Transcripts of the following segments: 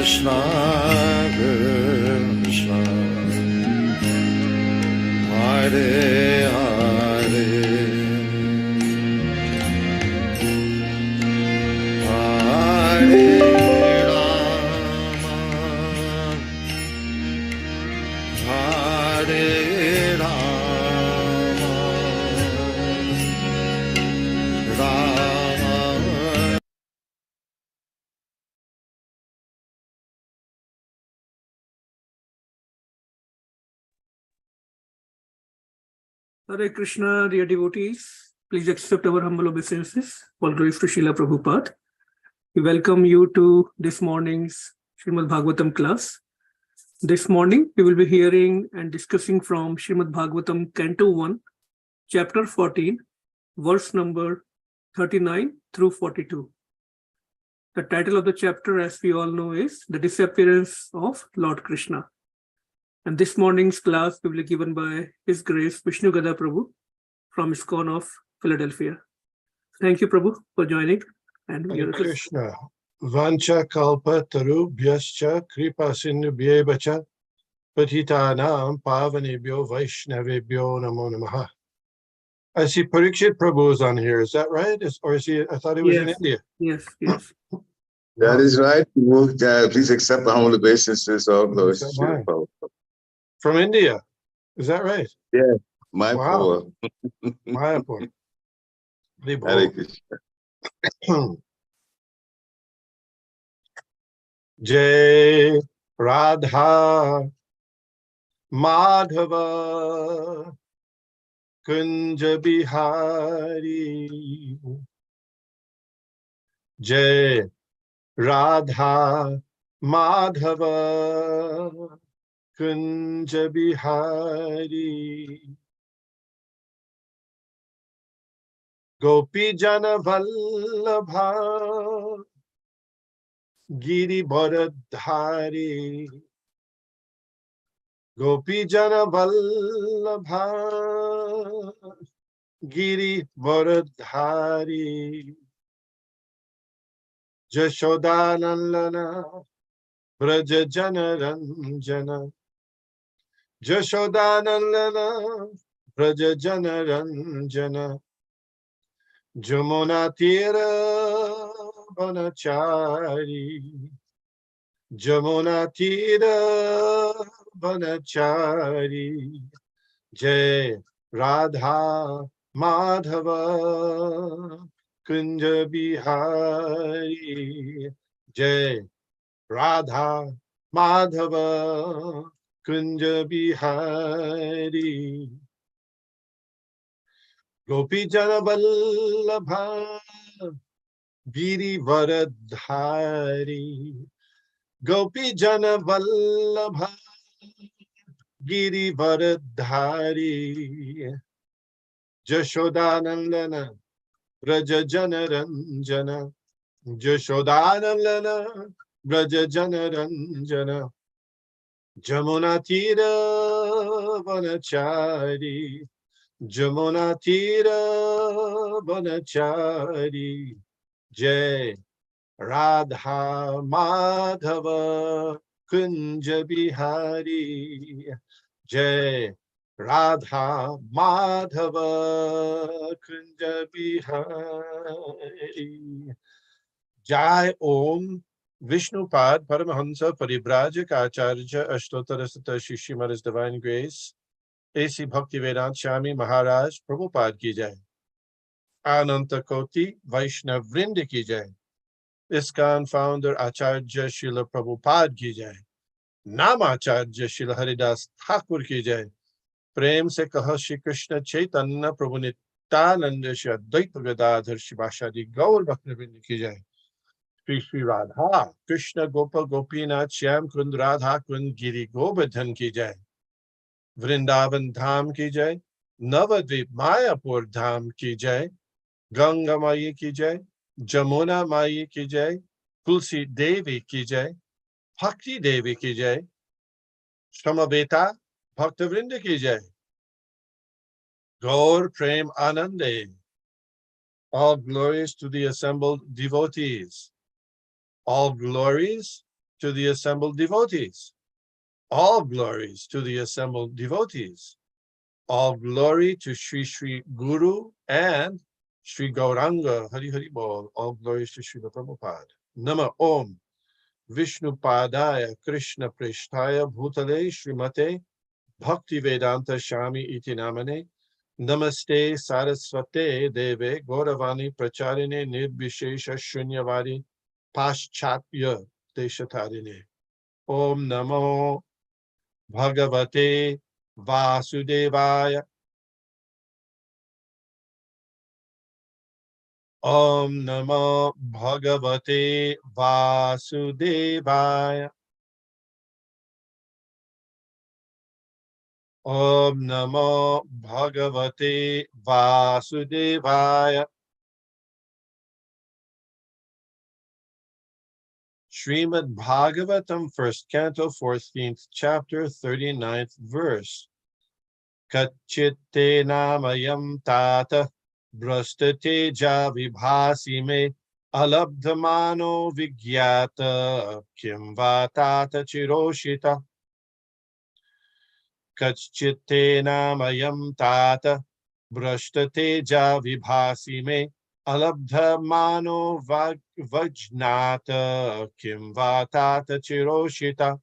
Krishna, Hare Hare, Hare Rama, Hare Rama, Rama. Hare Krishna, dear devotees, please accept our humble obeisances. All glories to Srila Prabhupada. We welcome you to this morning's Srimad Bhagavatam class. This morning, we will be hearing and discussing from Srimad Bhagavatam, Canto 1, Chapter 14, verse number 39 through 42. The title of the chapter, as we all know, is The Disappearance of Lord Krishna. And this morning's class will be given by His Grace Vishnugada Prabhu from ISKCON of Philadelphia. Thank you, Prabhu, for joining. And Hare Krishna. Vancha kalpa tarubhyascha kripa sindhubhyevacha patitanam pavanebhyo vaishnavebhyo namo namaha. I see Parikshit Prabhu is on here. Is that right? Or is he? I thought he was in India. Yes. That is right. Please accept the humble obeisances of those. From India. Is that right? Yeah. Mayapur. Mayapur. Hare Krishna. Jai Radha Madhava Kunja Bihari. Jai Radha Madhava Kunja Bihari. Gopi Jana Vallabha Giri Bharadhari. Gopi Jana Vallabha Giri Bharadhari. Jashodanandana Braja Jana Ranjana. Jashodanandana Braja Jana Ranjana. Jamuna Tira Vanachari. Jamuna Tira Vanachari. Jai Radha Madhava Kunja Bihari. Jai Radha Madhava Kunja Bihari. Gopi Jana Vallabha Giri Varadhari. Gopi Jana Vallabha Giri Varadhari. Jashodanandana Braja Jana Ranjana. Jashodanandana Braja Jana Ranjana. Jamuna Tira Vanachari. Jamuna Tira Vanachari. Jai Radha Madhava Kunja Bihari. Jai Radha Madhava Kunja Bihari. Jai Om Vishnupad Paramahansa Paribrajak Acharya Ashtotarasata Shishimar His Divine Grace A.C. Bhaktivedanta Swami Maharaj Prabhupada ki jai. Ananta Koti Vaishnav Vrinda ki jai. ISKCON founder Acharya Srila Prabhupada ki jai. Namacharya Srila Haridas Thakur ki jai. Prem se kaha Shri Krishna Chaitanya Prabhu Nityananda Shri Advaita Gadadhar Shivashadi Gaur Bhaktivinoda ki jai. Shri Radha Krishna Gopa Gopinath Shyam Kund Radha Kund Giri Govardhan ki jai. Vrindavan Dham ki jai. Navadvip Mayapur Dham ki jai. Ganga Mai ki jai. Jamuna Mai ki jai. Tulsi Devi ki jai. Bhakti Devi ki jai. Samaveta Bhaktavrinda ki jai. Gaur Prem Anande. All glories to the assembled devotees. All glories to the assembled devotees. All glories to the assembled devotees. All glory to Sri Sri Guru and Sri Gauranga. Hari Hari Bol. All glories to Srila Prabhupada. Nama Om Vishnupadaya Krishna Preshtaya Bhutale Srimate Bhakti Vedanta Shami Iti Namane Namaste Saraswate Deve Gauravani Pracharine Nirbhishesha Shunyavadi Paschatya Deshatarine. Om Namo Bhagavate Vasudevaya. Om Namo Bhagavate Vasudevaya. Om Namo Bhagavate Vasudevaya. Srimad Bhagavatam, 1st Canto, 14th Chapter, 39th Verse. Kachitte namayam tata brastate ja vibhasi me alabdhamano vigyata kim va tata chiroshita. Kachitte namayam tata brastate ja vibhasi me alabdhamano vajnata kim va tata chiroshita.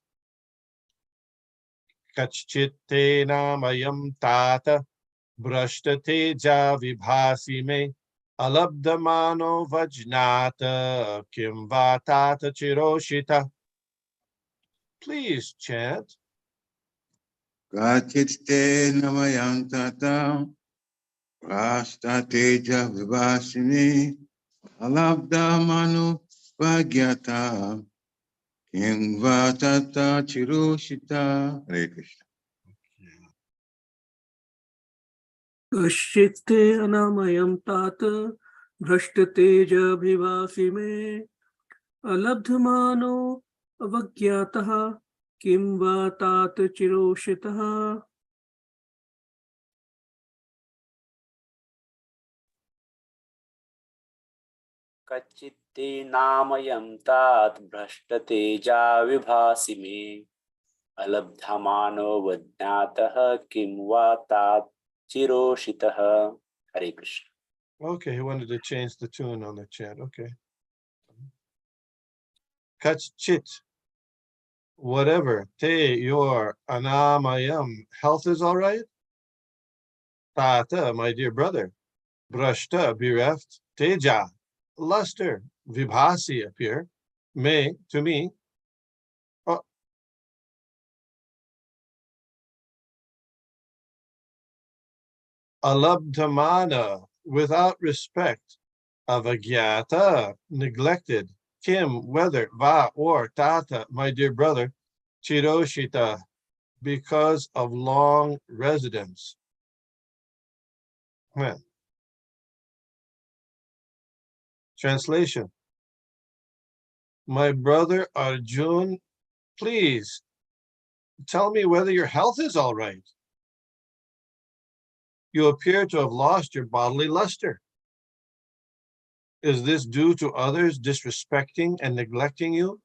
Kachitte namayam tata brashtate ja vibhasi me alabdhamano vajnata kim va tata chiroshita. Please chant. Gachite namayam tata prastateja vivasini alabda manu vagyata kingva tata chirushita. Hare Krishna. Kashite anamayam tata bhrashtateja bhivasi me alabdhamano avagyataha kim va tata chiroshitaha. कच्चित्ते नामयं तात भ्रष्टतेजा विभासि मे अलब्धमानो वज्ञातः किं वा तात चिरोषितः. Hare Krishna. Okay, he wanted to change the tune on the chant. Okay. Kachchit, whatever. Te, your anamayam. Health is all right? Tata, my dear brother. Brashta, bereft. Teja, luster. Vibhasi, appear. Me, to me. Oh. Alabdhamana, without respect. Avagyata, neglected. Kim, whether. Va, or. Tata, my dear brother. Chiroshita, because of long residence. Translation. My brother Arjun, please tell me whether your health is all right. You appear to have lost your bodily luster. Is this due to others disrespecting and neglecting you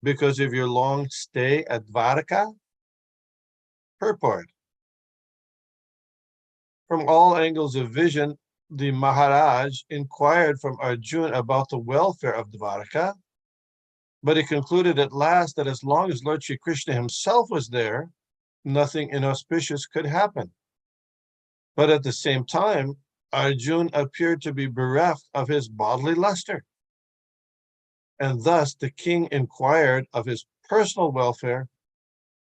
because of your long stay at Dvaraka? Purport. From all angles of vision, the Maharaj inquired from Arjun about the welfare of Dvaraka, but he concluded at last that as long as Lord Shri Krishna himself was there, nothing inauspicious could happen. But at the same time, Arjun appeared to be bereft of his bodily luster. And thus the king inquired of his personal welfare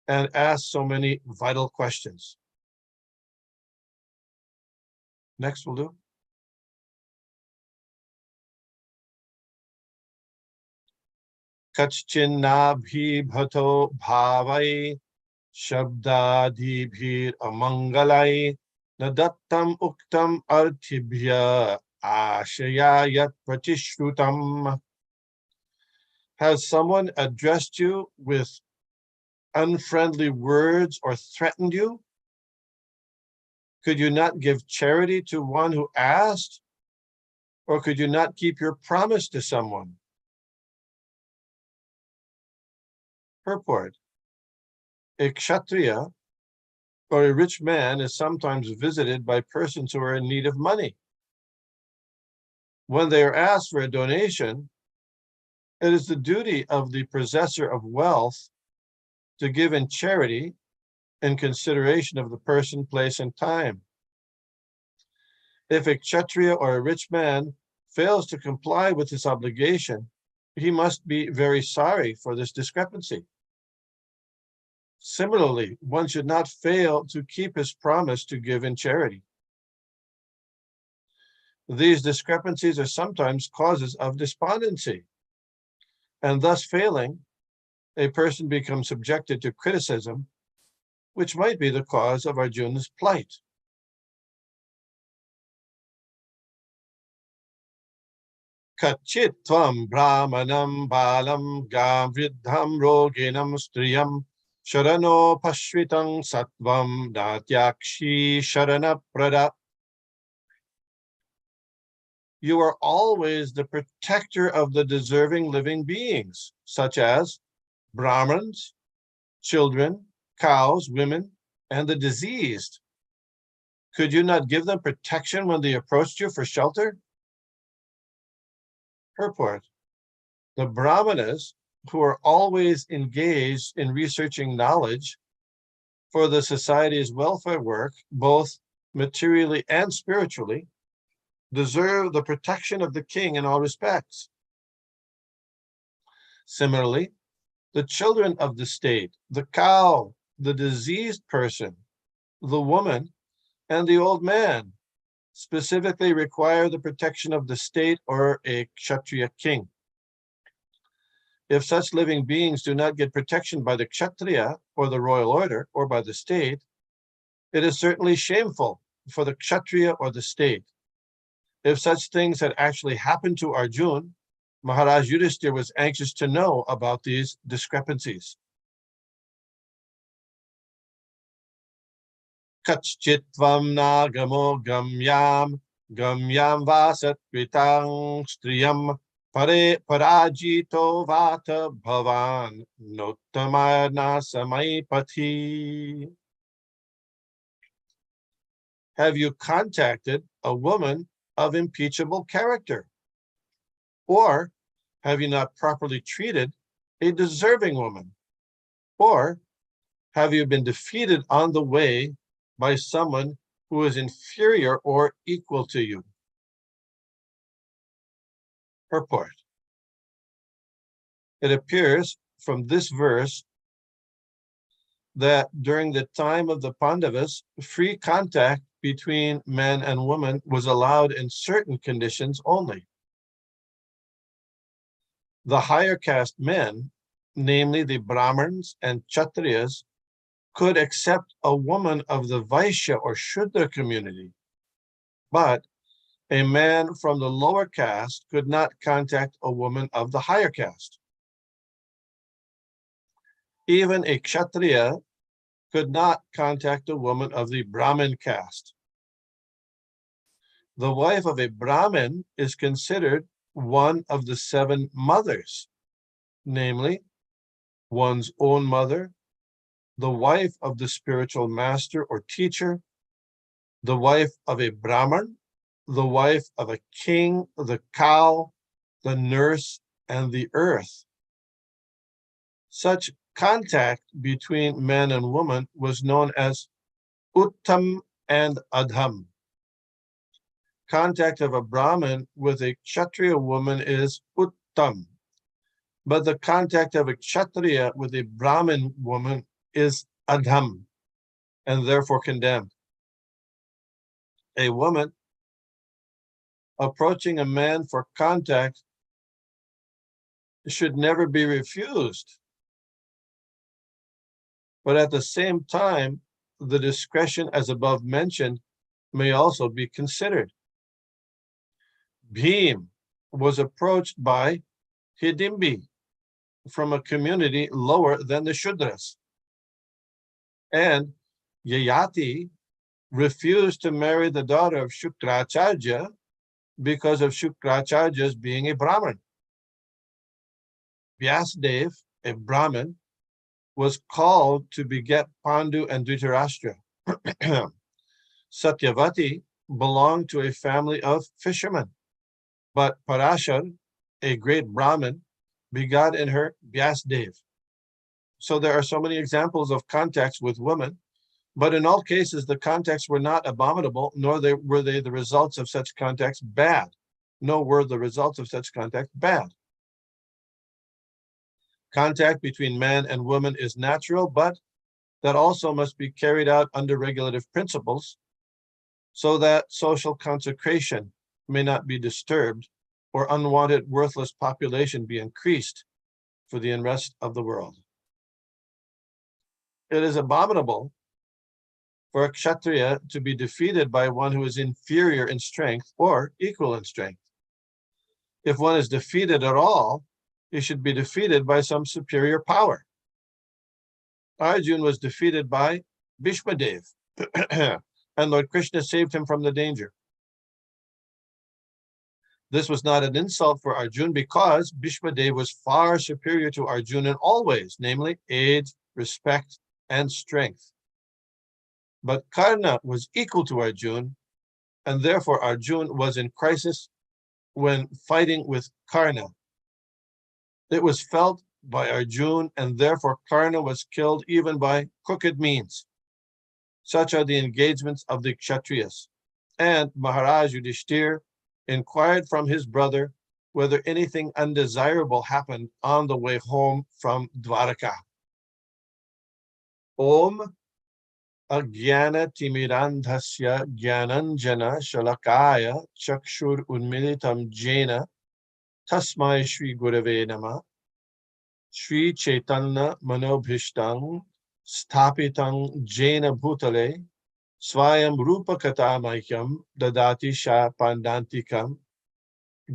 and asked so many vital questions. Next we'll do. Kachchinnabhi bhato bhavai shabdadibhir amangalai nadattam uktam arthibhya ashayayat pratishrutam. Has someone addressed you with unfriendly words or threatened you? Could you not give charity to one who asked? Or could you not keep your promise to someone? Purport: a Kshatriya or a rich man is sometimes visited by persons who are in need of money. When they are asked for a donation, it is the duty of the possessor of wealth to give in charity in consideration of the person, place, and time. If a Kshatriya or a rich man fails to comply with this obligation, he must be very sorry for this discrepancy. Similarly, one should not fail to keep his promise to give in charity. These discrepancies are sometimes causes of despondency, and thus failing, a person becomes subjected to criticism, which might be the cause of Arjuna's plight. Kachit tvam brahmanam balam gam vidham roginam striyam sharano pashvitang sattvam datyakshi sharana prada. You are always the protector of the deserving living beings, such as Brahmins, children, cows, women, and the diseased. Could you not give them protection when they approached you for shelter? Purport: the Brahmanas, who are always engaged in researching knowledge for the society's welfare work, both materially and spiritually, deserve the protection of the king in all respects. Similarly, the children of the state, the cow, the diseased person, the woman, and the old man specifically require the protection of the state or a Kshatriya king. If such living beings do not get protection by the Kshatriya or the royal order or by the state, it is certainly shameful for the Kshatriya or the state. If such things had actually happened to Arjuna, Maharaj Yudhishthira was anxious to know about these discrepancies. Kachchitvam nagamo gamyam vasat kritang striyam pare parajito vata bhavan nottamayana samaipati. Have you contacted a woman of impeachable character? Or have you not properly treated a deserving woman? Or have you been defeated on the way by someone who is inferior or equal to you? Purport: it appears from this verse that during the time of the Pandavas, free contact between men and women was allowed in certain conditions only. The higher caste men, namely the Brahmins and Kshatriyas, could accept a woman of the Vaishya or Shudra community, but a man from the lower caste could not contact a woman of the higher caste. Even a Kshatriya could not contact a woman of the Brahmin caste. The wife of a Brahmin is considered one of the 7 mothers, namely one's own mother, the wife of the spiritual master or teacher, the wife of a Brahmin, the wife of a king, the cow, the nurse, and the earth. Such contact between man and woman was known as Uttam and Adham. Contact of a Brahmin with a Kshatriya woman is Uttam, but the contact of a Kshatriya with a Brahmin woman is Adham, and therefore condemned. A woman approaching a man for contact should never be refused. But at the same time, the discretion as above mentioned may also be considered. Bhim was approached by Hidimbi from a community lower than the Shudras. And Yayati refused to marry the daughter of Shukracharya because of Shukracharya's being a Brahmin. Vyasdev, a Brahmin, was called to beget Pandu and Dhritarashtra. Satyavati belonged to a family of fishermen, but Parashar, a great Brahmin, begot in her Vyasdev. So there are so many examples of contacts with women, but in all cases, the contacts were not abominable, nor were they the results of such contacts bad. Nor were the results of such contacts bad. Contact between man and woman is natural, but that also must be carried out under regulative principles so that social consecration may not be disturbed or unwanted worthless population be increased for the unrest of the world. It is abominable for a Kshatriya to be defeated by one who is inferior in strength or equal in strength. If one is defeated at all, he should be defeated by some superior power. Arjuna was defeated by Bhishmadev, and Lord Krishna saved him from the danger. This was not an insult for Arjuna because Bhishmadev was far superior to Arjuna in all ways, namely age, respect, and strength. But Karna was equal to Arjuna, and therefore Arjuna was in crisis when fighting with Karna. It was felt by Arjuna, and therefore Karna was killed even by crooked means. Such are the engagements of the Kshatriyas. And Maharaj Yudhishthir inquired from his brother whether anything undesirable happened on the way home from Dwaraka. Om Agyana Timirandhasya Gyananjana Shalakaya Chakshur Unmilitam Jena Tasmai Shri Gurave Nama Shri Chaitanya Manobhishtang Stapitang Jena Bhutale Swayam Rupa Katamahyam Dadati Sha Pandantikam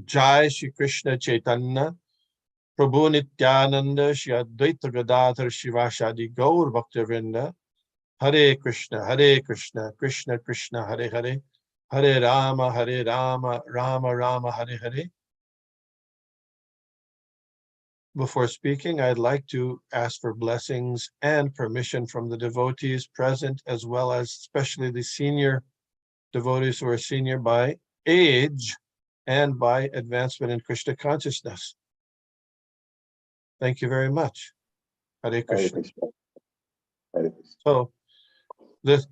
Jai Shri Krishna Chaitanya Prabhu Nityananda Shri Advaita Gadadhar Shivashadi Gaur Bhaktivinoda Hare Krishna, Krishna Krishna, Hare Hare, Hare Rama, Rama Rama, Hare Hare. Before speaking, I'd like to ask for blessings and permission from the devotees present, as well as especially the senior devotees who are senior by age and by advancement in Krishna consciousness. Thank you very much. Hare Krishna. Hare Krishna. So, the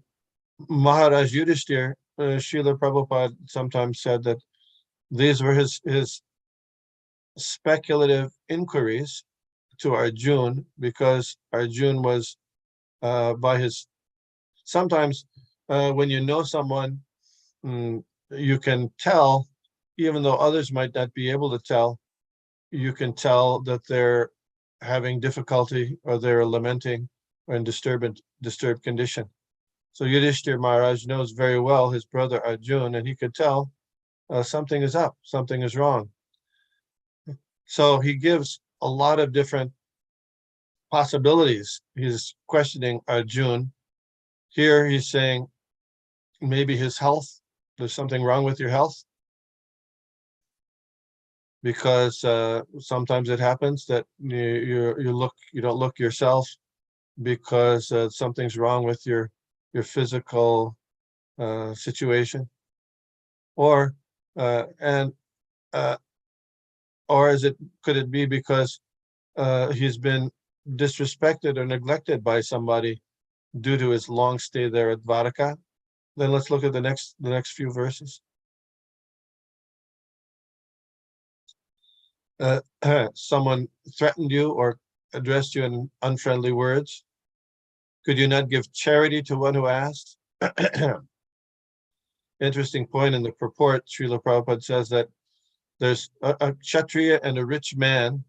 Maharaj Yudhishthir, Srila Prabhupada sometimes said that these were his speculative inquiries to Arjuna, because Arjuna was by his, sometimes when you know someone, you can tell, even though others might not be able to tell, you can tell that they're having difficulty or they're lamenting or in disturbed condition. So Yudhishthir Maharaj knows very well his brother Arjuna, and he could tell something is up, something is wrong. So he gives a lot of different possibilities. He's questioning Arjuna. Here he's saying maybe his health, there's something wrong with your health. Because sometimes it happens that you don't look yourself because something's wrong with your physical situation, or could it be because he's been disrespected or neglected by somebody due to his long stay there at Dwaraka? Then let's look at the next few verses. Someone threatened you or addressed you in unfriendly words. Could you not give charity to one who asked? Interesting point in the purport, Srila Prabhupada says that there's a Kshatriya and a rich man,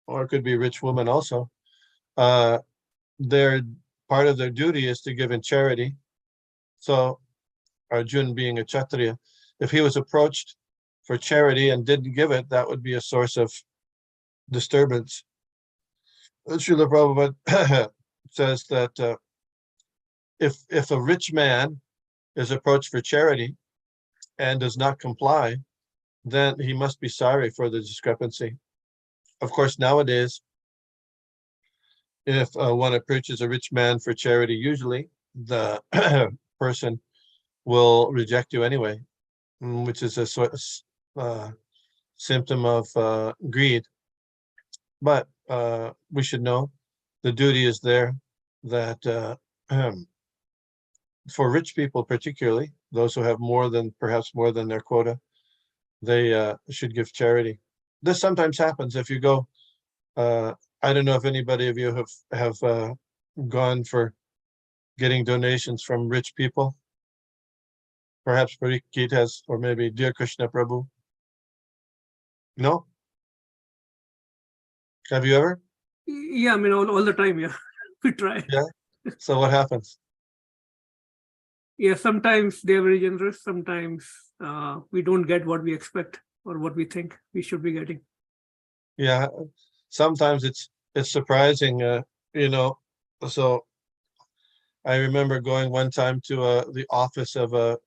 or it could be a rich woman also. Their part of their duty is to give in charity. So Arjuna, being a Kshatriya, if he was approached for charity and didn't give it, that would be a source of disturbance. Srila Prabhupada says that if a rich man is approached for charity and does not comply, then he must be sorry for the discrepancy. Of course, nowadays, if one approaches a rich man for charity, usually the person will reject you anyway, which is a sort of symptom of greed. But we should know the duty is there that for rich people, particularly those who have perhaps more than their quota, they should give charity. This sometimes happens if you go. I don't know if anybody of you have gone for getting donations from rich people. Perhaps Parikit has, or maybe Dear Krishna Prabhu. No? Have you ever? Yeah, I mean, all the time, yeah. We try. Yeah. So what happens? Yeah, sometimes they're very generous. Sometimes we don't get what we expect or what we think we should be getting. Yeah. Sometimes it's surprising, you know. So I remember going one time to the office of a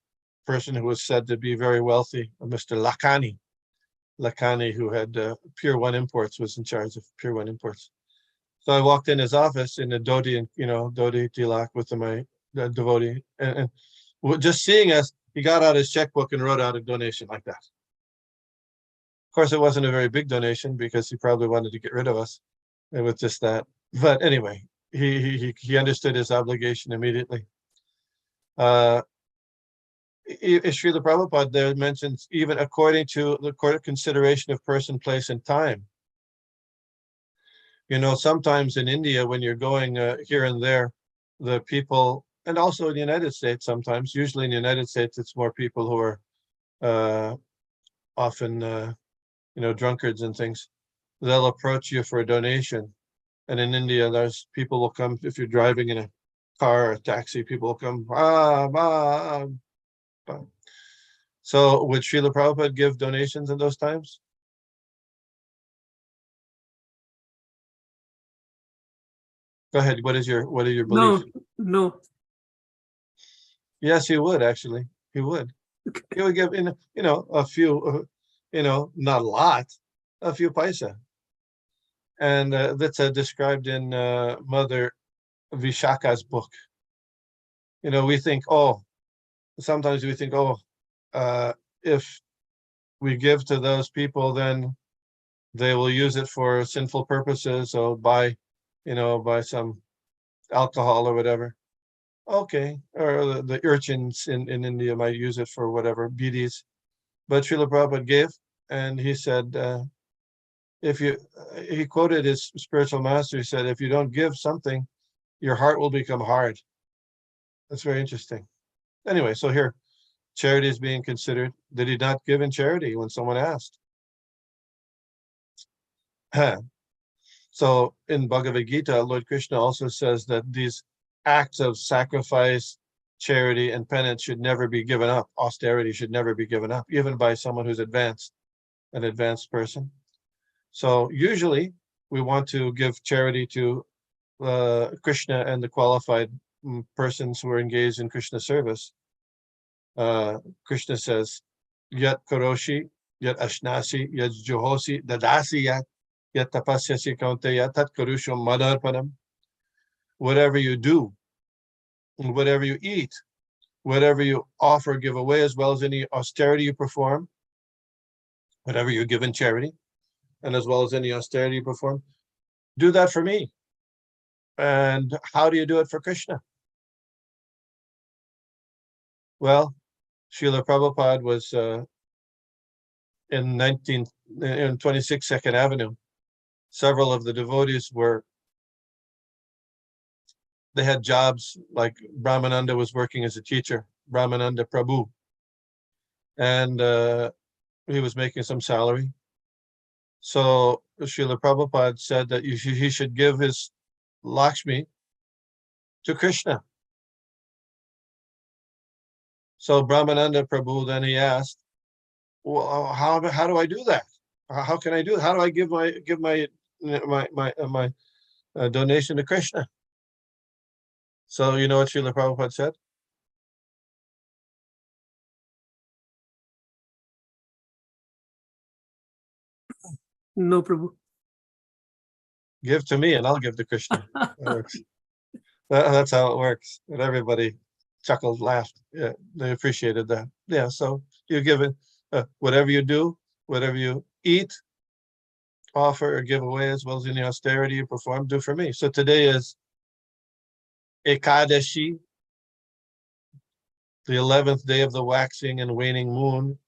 person who was said to be very wealthy, Mr. Lakani. Lakani, who had Pure One Imports, was in charge of Pure One Imports. So I walked in his office in a dhoti, and dhoti tilak with my devotee, and just seeing us, he got out his checkbook and wrote out a donation like that. Of course, it wasn't a very big donation because he probably wanted to get rid of us. It was just that. But anyway, he understood his obligation immediately. Srila Prabhupada there mentions even according to the consideration of person, place, and time. Sometimes in India, when you're going here and there, the people, and also in the United States sometimes, usually in the United States, it's more people who are often, drunkards and things. They'll approach you for a donation. And in India, there's people will come, if you're driving in a car or a taxi, people will come, So would Srila Prabhupada give donations in those times? Go ahead. What are your beliefs? No. Yes, he would actually. He would. He would give a few, not a lot, a few paisa. And that's described in Mother Vishaka's book. We think, sometimes we think, if we give to those people, then they will use it for sinful purposes or buy some alcohol or whatever. Okay, or the urchins in India might use it for whatever, bidis. But Srila Prabhupada gave, and he said, he quoted his spiritual master, he said, if you don't give something, your heart will become hard. That's very interesting. Anyway, so here, charity is being considered. Did he not give in charity when someone asked? So in Bhagavad Gita, Lord Krishna also says that these acts of sacrifice, charity, and penance should never be given up. Austerity should never be given up, even by someone who's an advanced person. So usually we want to give charity to Krishna and the qualified persons who are engaged in Krishna service. Krishna says, Yat karoshi, yat ashnasi, yat juhosi, dadasi yat tapasyasi kaunteya tat karusham madarpanam. Whatever you do, whatever you eat, whatever you offer, give away, as well as any austerity you perform, whatever you give in charity, and as well as any austerity you perform, do that for me. And how do you do it for Krishna? Well, Srila Prabhupada was in 26 Second Avenue. Several of the devotees they had jobs, like Brahmananda was working as a teacher, Brahmananda Prabhu. And he was making some salary. So Srila Prabhupada said that he should give his Lakshmi to Krishna. So Brahmananda Prabhu, then he asked, well, how do I do that? How can I do it? How do I give my donation to Krishna? So you know what Srila Prabhupada said? No, Prabhu. Give to me and I'll give to Krishna. That works. That's how it works. And everybody chuckled, laughed. Yeah, they appreciated that. Yeah, so you give it, whatever you do, whatever you eat, offer or give away, as well as any austerity you perform, do for me. So today is Ekadashi, the 11th day of the waxing and waning moon,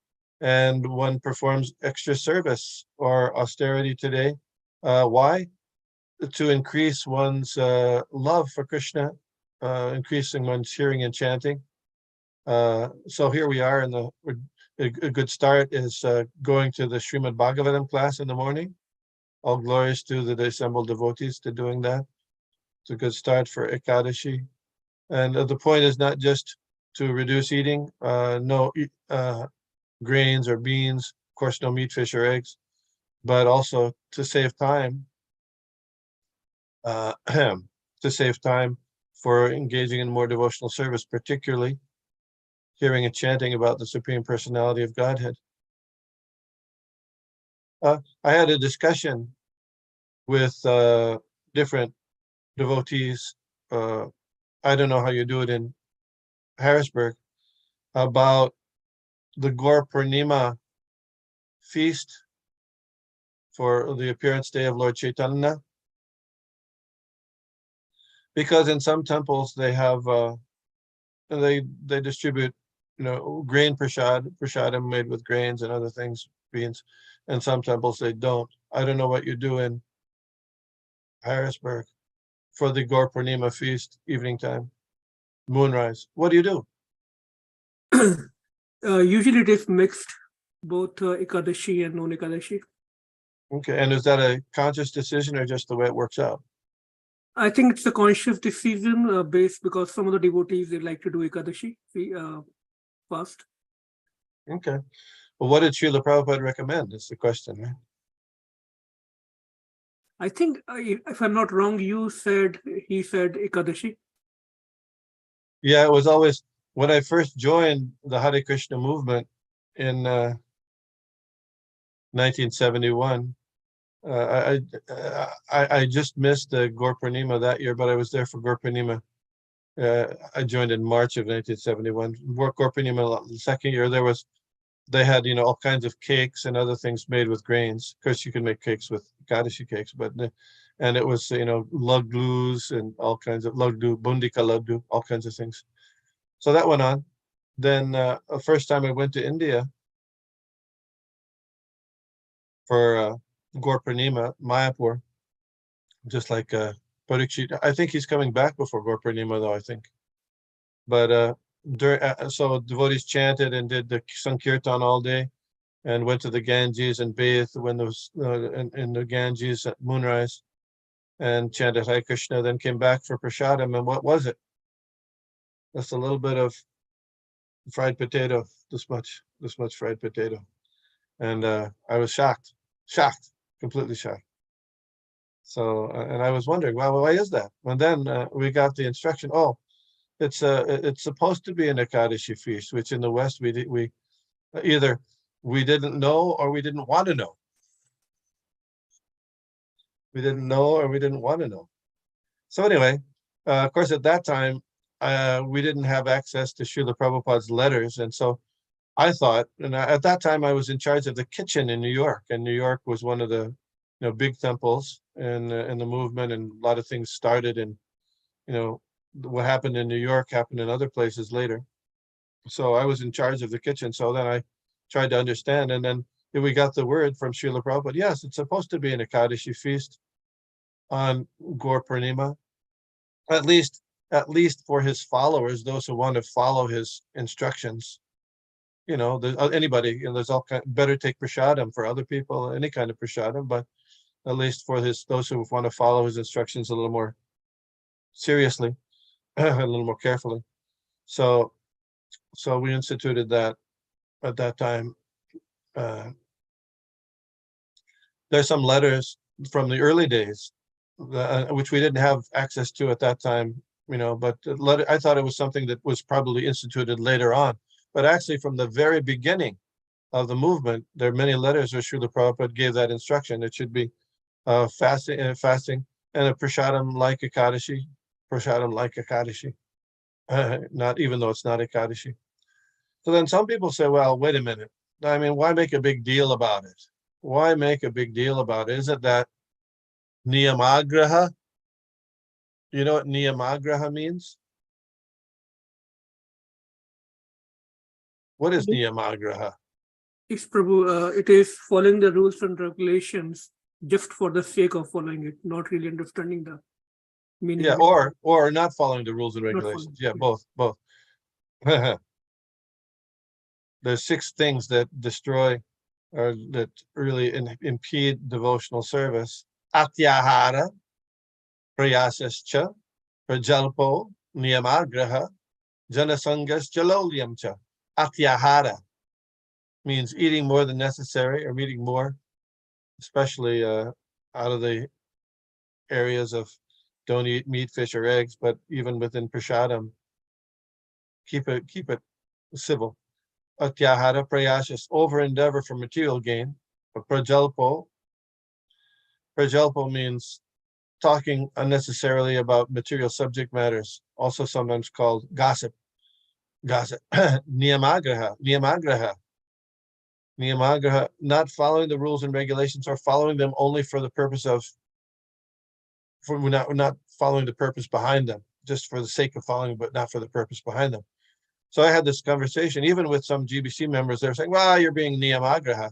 and one performs extra service or austerity today. Why? To increase one's love for Krishna, increasing one's hearing and chanting. So here we are, and a good start is going to the Srimad Bhagavatam class in the morning. All glories to the assembled devotees to doing that. It's a good start for Ekadashi. And the point is not just to reduce eating, no grains or beans, of course, no meat, fish, or eggs, but also to save time, to save time for engaging in more devotional service, particularly hearing and chanting about the Supreme Personality of Godhead. I had a discussion with different devotees. I don't know how you do it in Harrisburg, about the Gaur Purnima feast for the appearance day of Lord Chaitanya. Because in some temples they have they distribute, grain prasadam made with grains and other things, beans, and some temples they don't. I don't know what you do in Harrisburg for the Gaur Purnima feast, evening time, moonrise. What do you do? Usually it is mixed, both Ekadashi and non-Ekadashi. Okay, and is that a conscious decision or just the way it works out? I think it's a conscious decision based, because some of the devotees, they like to do Ekadashi fast. Okay. Well, what did Srila Prabhupada recommend? Is the question, right? I think, if I'm not wrong, he said Ekadashi. Yeah, it was always, when I first joined the Hare Krishna movement in 1971, I just missed the Gaur Purnima that year, but I was there for Gaur Purnima. I joined in March of 1971. Gaur Purnima, the second year, they had, all kinds of cakes and other things made with grains. Of course, you can make cakes with Kadashi cakes, and it was, laddus and all kinds of laddu, bundika laddu, all kinds of things. So that went on. Then the first time I went to India for Gaur Purnima, Mayapur, just like Parikshit. I think he's coming back before Gaur Purnima, though, I think. But so devotees chanted and did the Sankirtan all day, and went to the Ganges and bathed when there was in the Ganges at moonrise, and chanted Hare Krishna, then came back for prasadam. And what was it? Just a little bit of fried potato, this much fried potato. And I was shocked, completely shocked. So, and I was wondering, well, why is that? And then we got the instruction, it's supposed to be an Ekadashi feast, which in the West, we either we didn't know or we didn't want to know. We didn't know or we didn't want to know. So anyway, of course, at that time, we didn't have access to Srila Prabhupada's letters. And so I thought, and at that time I was in charge of the kitchen in New York, and New York was one of the big temples in the movement, and a lot of things started, and what happened in New York happened in other places later. So I was in charge of the kitchen. So then I tried to understand, and then we got the word from Srila Prabhupada. Yes, it's supposed to be an Ekadashi feast on Gaur Purnima, at least for his followers, those who want to follow his instructions. Anybody, there's all kind. Better take prasadam for other people, any kind of prasadam, but at least for those who want to follow his instructions a little more seriously, a little more carefully. So we instituted that at that time. There's some letters from the early days, which we didn't have access to at that time, but I thought it was something that was probably instituted later on. But actually, from the very beginning of the movement, there are many letters where Srila Prabhupada gave that instruction. It should be fasting, and a prasadam like Ekadashi, not even though it's not Ekadashi. So then some people say, well, wait a minute. I mean, why make a big deal about it? Why make a big deal about it? Isn't that niyamagraha? You know what niyamagraha means? What is niyamagraha? Yes, Prabhu, it is following the rules and regulations just for the sake of following it, not really understanding the meaning. Yeah, or not following the rules and regulations. Yeah, both. There's 6 things that destroy or that really impede devotional service. Atyahara, prayasascha, prajalpo, niyamagraha, janasangas, jalolyamcha. Atyahara means eating more than necessary or eating more, especially out of the areas of don't eat meat, fish, or eggs, but even within prasadam, keep it civil. Atyahara prayasas, over endeavor for material gain. Prajalpo means talking unnecessarily about material subject matters, also sometimes called gossip. Niyamagraha, not following the rules and regulations or following them only for the purpose of, not following the purpose behind them, just for the sake of following, but not for the purpose behind them. So I had this conversation, even with some GBC members, they're saying, well, you're being niyamagraha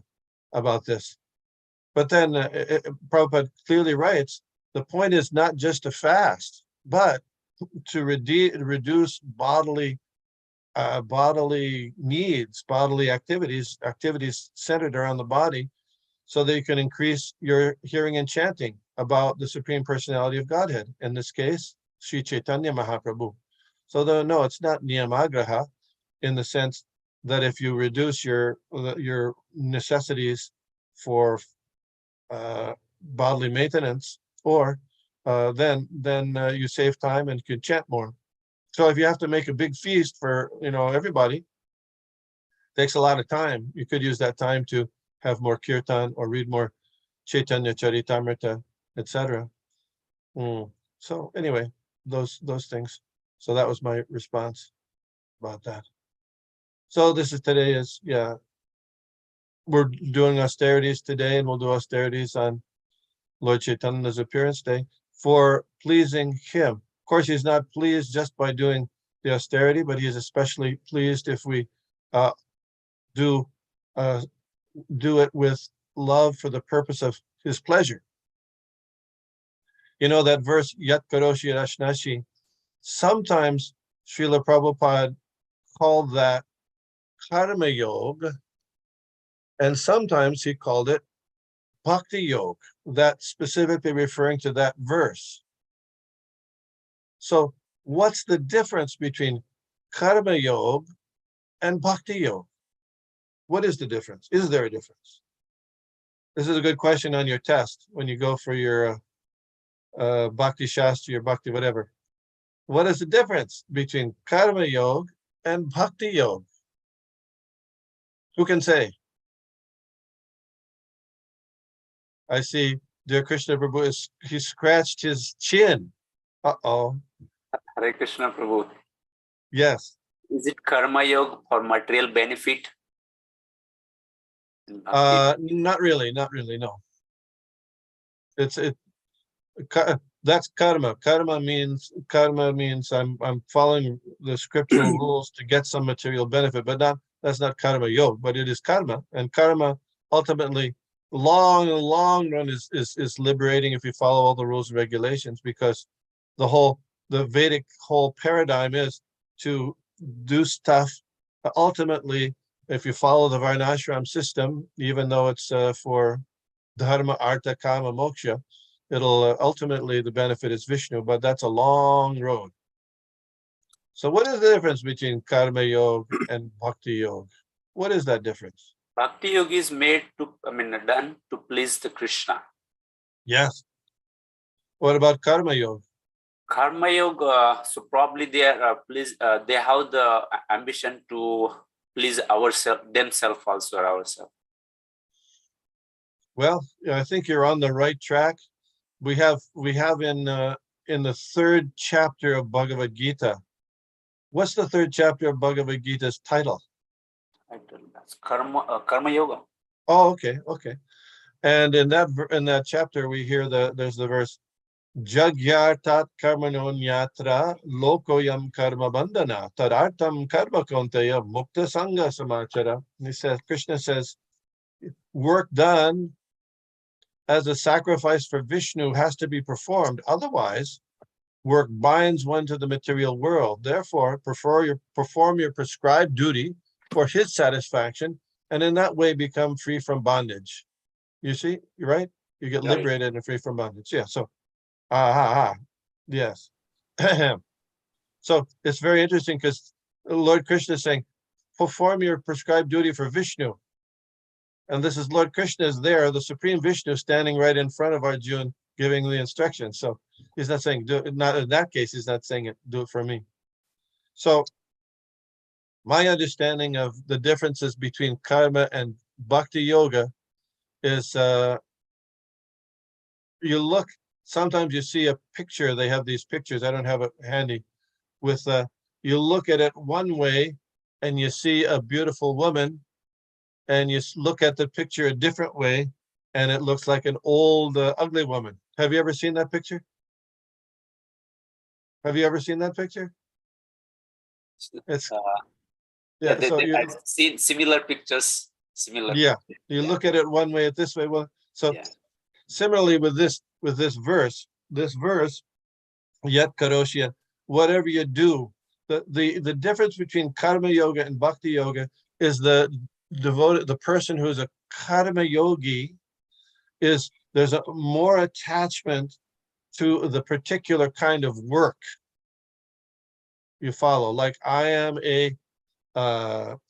about this. But then Prabhupada clearly writes, the point is not just to fast, but to reduce bodily needs, bodily activities centered around the body, so that you can increase your hearing and chanting about the Supreme Personality of Godhead, in this case, Sri Chaitanya Mahaprabhu. So no, it's not niyamagraha in the sense that if you reduce your necessities for bodily maintenance, or then you save time and can chant more. So if you have to make a big feast for everybody, takes a lot of time. You could use that time to have more kirtan or read more Chaitanya Charitamrita, etc. So anyway, those things. So that was my response about that. So this is today is, yeah, we're doing austerities today, and we'll do austerities on Lord Chaitanya's appearance day for pleasing him. Of course, he's not pleased just by doing the austerity, but he is especially pleased if we do it with love for the purpose of his pleasure. You know that verse, Yat Karoshi Rashnashi, sometimes Srila Prabhupada called that Karma Yoga, and sometimes he called it Bhakti Yoga, that specifically referring to that verse. So what's the difference between Karma Yoga and Bhakti Yoga? What is the difference? Is there a difference? This is a good question on your test when you go for your Bhakti Shastri or Bhakti whatever. What is the difference between Karma Yoga and Bhakti Yoga? Who can say? I see dear Krishna Prabhu, he scratched his chin. Uh-oh. Hare Krishna Prabhu. Yes. Is it karma yoga for material benefit? Not really, no. That's karma. Karma means I'm following the scriptural rules to get some material benefit, but that's not karma yoga, but it is karma. And karma ultimately long run is liberating if you follow all the rules and regulations, because the Vedic whole paradigm is to do stuff. Ultimately, if you follow the Varnashram system, even though it's for dharma, artha, kama, moksha, it'll ultimately the benefit is Vishnu, but that's a long road. So what is the difference between karma yoga and bhakti yoga? What is that difference? Bhakti yoga is done to please the Krishna. Yes. What about karma yoga? Karma yoga, so probably they are they have the ambition to please themselves also, ourselves. Well, I think you're on the right track. We have in the third chapter of Bhagavad Gita. What's the third chapter of Bhagavad Gita's title? I don't know. That's Karma Yoga. Oh, okay. And in that chapter, we hear there's the verse, Jagyartat karmano nyatra lokoyam karma bandhana tadartam karma konteya mukta sangha samachara. He says, Krishna says, work done as a sacrifice for Vishnu has to be performed. Otherwise, work binds one to the material world. Therefore, perform your prescribed duty for his satisfaction, and in that way become free from bondage. You see, you're right? You get Right. liberated and free from bondage. Yeah, so, yes. So it's very interesting because Lord Krishna is saying, perform your prescribed duty for Vishnu. And this is Lord Krishna is there, the Supreme Vishnu, standing right in front of Arjuna, giving the instructions. So he's not saying, do it. Not in that case, he's not saying it, do it for me. So my understanding of the differences between karma and bhakti yoga is you look, sometimes you see a picture, they have these pictures, I don't have it handy, with you look at it one way and you see a beautiful woman, and you look at the picture a different way and it looks like an old ugly woman. Have you ever seen that picture? Have you ever seen that picture? It's Yeah, so I've seen similar pictures. Similar. yeah, you Yeah. look at it one way, this way. Well, so Yeah. similarly with this verse, yet karoshya, whatever you do, the difference between karma yoga and bhakti yoga is the person who is a karma yogi is there's a more attachment to the particular kind of work you follow. Like I am a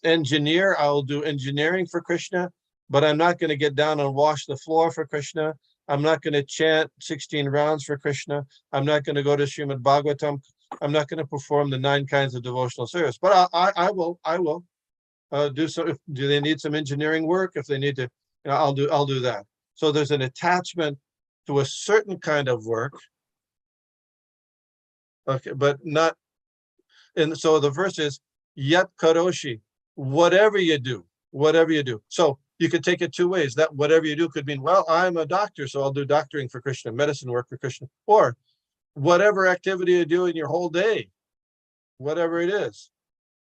engineer, I'll do engineering for Krishna, but I'm not going to get down and wash the floor for Krishna. I'm not going to chant 16 rounds for Krishna. I'm not going to go to Srimad Bhagavatam. I'm not going to perform the 9 kinds of devotional service, but I will do so. If do they need some engineering work? If they need to, I'll do that. So there's an attachment to a certain kind of work. Okay, but not. And so the verse is yet karoshi, whatever you do. So you could take it 2 ways. That whatever you do could mean, well, I'm a doctor, so I'll do doctoring for Krishna, medicine work for Krishna, or whatever activity you do in your whole day, whatever it is.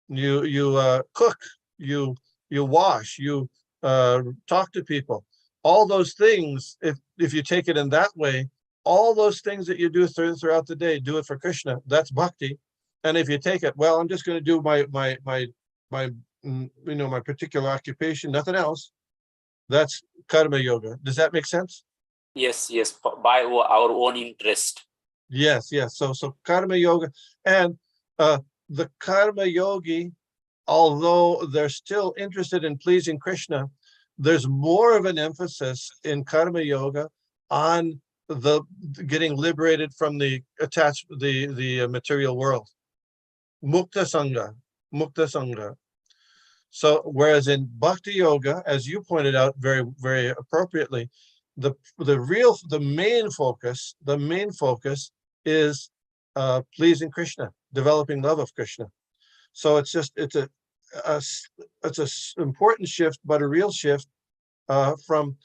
You cook, you wash, you talk to people. All those things, if you take it in that way, all those things that you do throughout the day, do it for Krishna. That's bhakti. And if you take it, well, I'm just going to do my my particular occupation, nothing else. That's karma yoga. Does that make sense? Yes. By our own interest. Yes. So karma yoga, and the karma yogi, although they're still interested in pleasing Krishna, there's more of an emphasis in karma yoga on the getting liberated from the material world. Mukta sangha. So whereas in bhakti yoga, as you pointed out very, very appropriately, the main focus is pleasing Krishna, developing love of Krishna. So it's a important shift, but a real shift from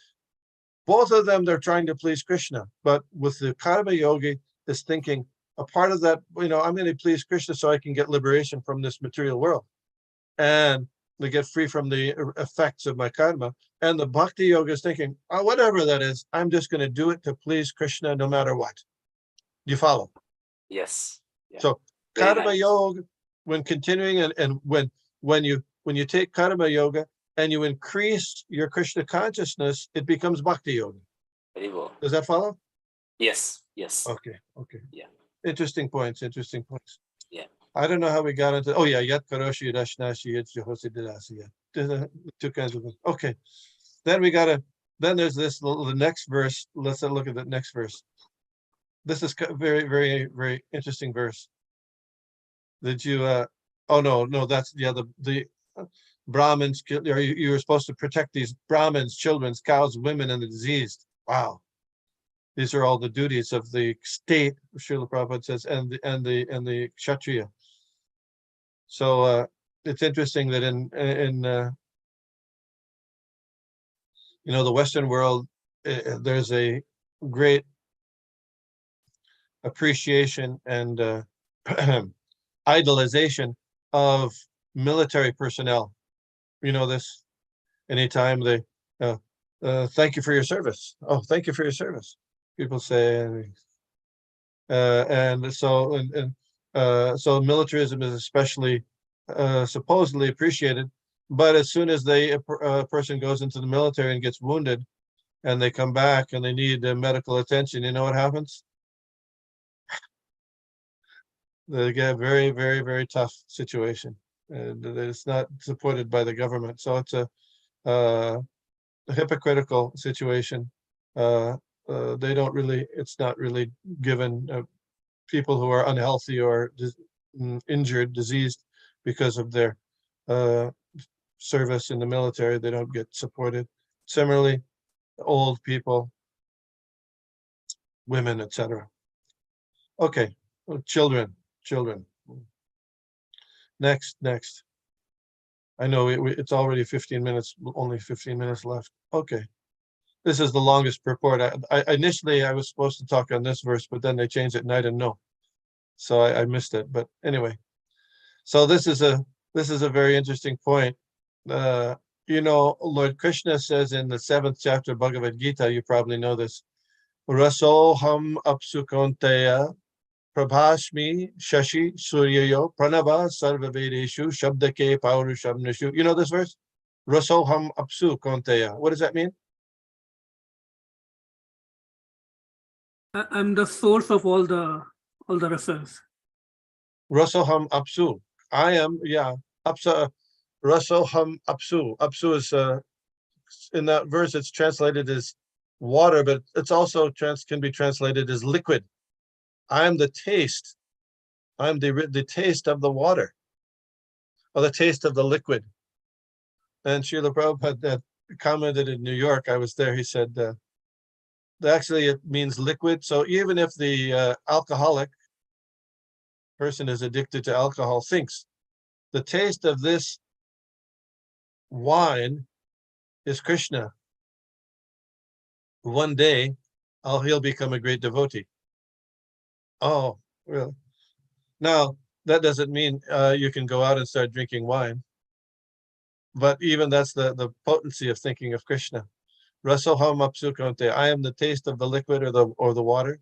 both of them. They're trying to please Krishna, but with the karma yogi is thinking a part of that, I'm going to please Krishna so I can get liberation from this material world and to get free from the effects of my karma. And the bhakti yoga is thinking, whatever that is, I'm just going to do it to please Krishna no matter what. Do you follow? Yes. Yeah. So Very karma nice. yoga, when continuing and when you take karma yoga and you increase your Krishna consciousness, it becomes bhakti yoga. Very well. Does that follow? Yes. Okay. Yeah. Interesting points. Yeah. I don't know how we got into. Oh yeah, yat karoshi dashnashi yat jehosi didasi. The 2 kinds of things. Okay, then there's the next verse. Let's look at the next verse. This is very, very, very interesting verse. Did you? Oh no, that's the Brahmins, you were supposed to protect these Brahmins, children, cows, women, and the diseased. Wow. These are all the duties of the state, Srila Prabhupada says, and the Kshatriya. So it's interesting that in the Western world, there's a great appreciation and idolization of military personnel. You know this. Anytime they thank you for your service. Oh, thank you for your service. People say, and so so militarism is especially supposedly appreciated. But as soon as a person goes into the military and gets wounded, and they come back and they need medical attention, you know what happens? They get a very, very, very tough situation. And it's not supported by the government. So it's a hypocritical situation. They don't really, it's not really given people who are unhealthy or injured, diseased because of their service in the military, they don't get supported. Similarly, old people, women, etc. Okay, children. Next. I know it's already 15 minutes, only 15 minutes left. Okay. This is the longest purport. Initially, I was supposed to talk on this verse, but then they changed it and I didn't know. So I missed it. But anyway, so this is a very interesting point. Lord Krishna says in the 7th chapter of Bhagavad Gita, you probably know this, Rasoham apsukonteya prabhashmi shashi suryayo pranava sarvavedeshu shabdake paurushamneshu. You know this verse? Rasoham apsukonteya. What does that mean? I'm the source of all the rasas. Rasoham apsu. I am, apsa. Rasoham apsu. Apsu is in that verse. It's translated as water, but it's also can be translated as liquid. I am the taste. I'm the taste of the water, or the taste of the liquid. And Srila Prabhupada commented in New York. I was there. He said, actually, it means liquid. So even if the alcoholic person is addicted to alcohol, thinks the taste of this wine is Krishna, one day he'll become a great devotee. Oh, really? Now, that doesn't mean you can go out and start drinking wine. But even that's the potency of thinking of Krishna. Rasoham apsukonte. I am the taste of the liquid or the water.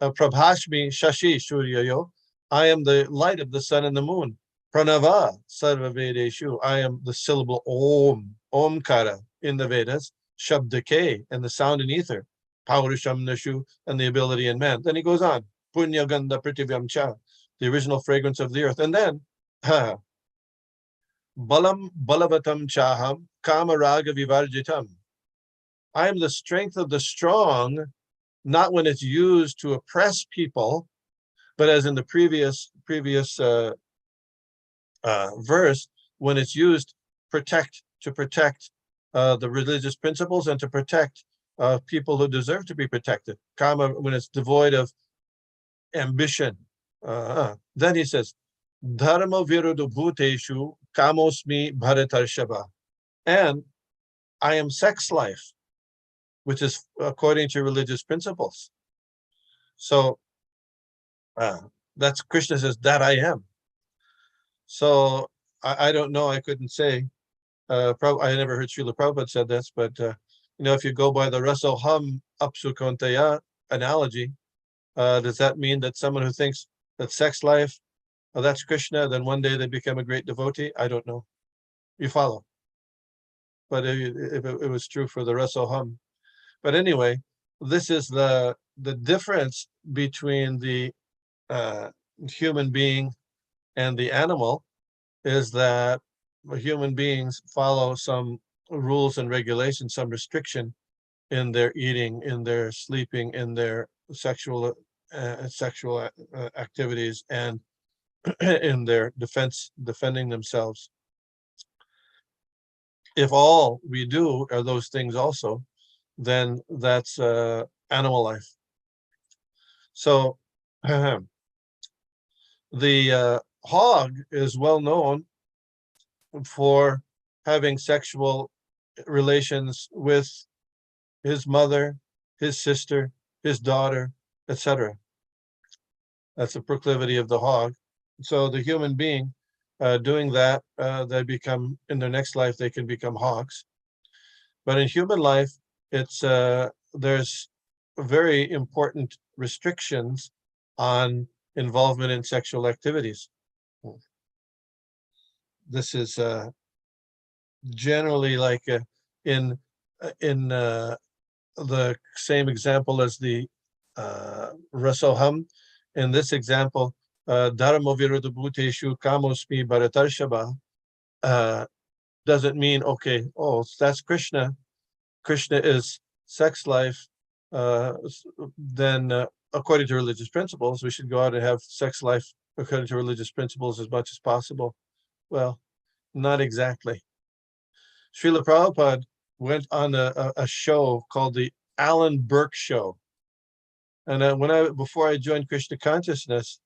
Prabhashmi shashi suryayo. I am the light of the sun and the moon. Pranava sarva vedeshu. I am the syllable om, omkara in the Vedas. Shabdake, and the sound in ether. Paurushamneshu, and the ability in man. Then he goes on. Punya ganda pritivyam cha, the original fragrance of the earth. And then, balam balavatam chaham kamaraga vivarjitam. I am the strength of the strong, not when it's used to oppress people, but as in the previous verse, when it's used to protect the religious principles and to protect people who deserve to be protected. Kama, when it's devoid of ambition. Then he says, Dharma viruddha bhuteshu kamosmi bharatarshava. And I am sex life, which is according to religious principles. So that's Krishna says, that I am. So I don't know, I couldn't say. I never heard Srila Prabhupada said this, but if you go by the Rasoham apsukonteya analogy, does that mean that someone who thinks that sex life, that's Krishna, then one day they become a great devotee? I don't know. You follow? But if it was true for the Rasoham. But anyway, this is the difference between the human being and the animal, is that human beings follow some rules and regulations, some restriction in their eating, in their sleeping, in their sexual activities, and in their defending themselves. if all we do are those things also, then that's animal life. So the hog is well known for having sexual relations with his mother, his sister, his daughter, etc. That's a proclivity of the hog. So the human being doing that, they become, in their next life, they can become hogs. But in human life, it's there's very important restrictions on involvement in sexual activities. This is generally like in the same example as the Rasoham. In this example, Dharma Viruddha Bhuteshu Kamosmi Bharatarshaba doesn't mean, okay, oh, that's Krishna. Krishna is sex life. Then according to religious principles, we should go out and have sex life according to religious principles as much as possible. Well, not exactly. Srila Prabhupada went on a show called the Alan Burke Show. And before I joined Krishna consciousness,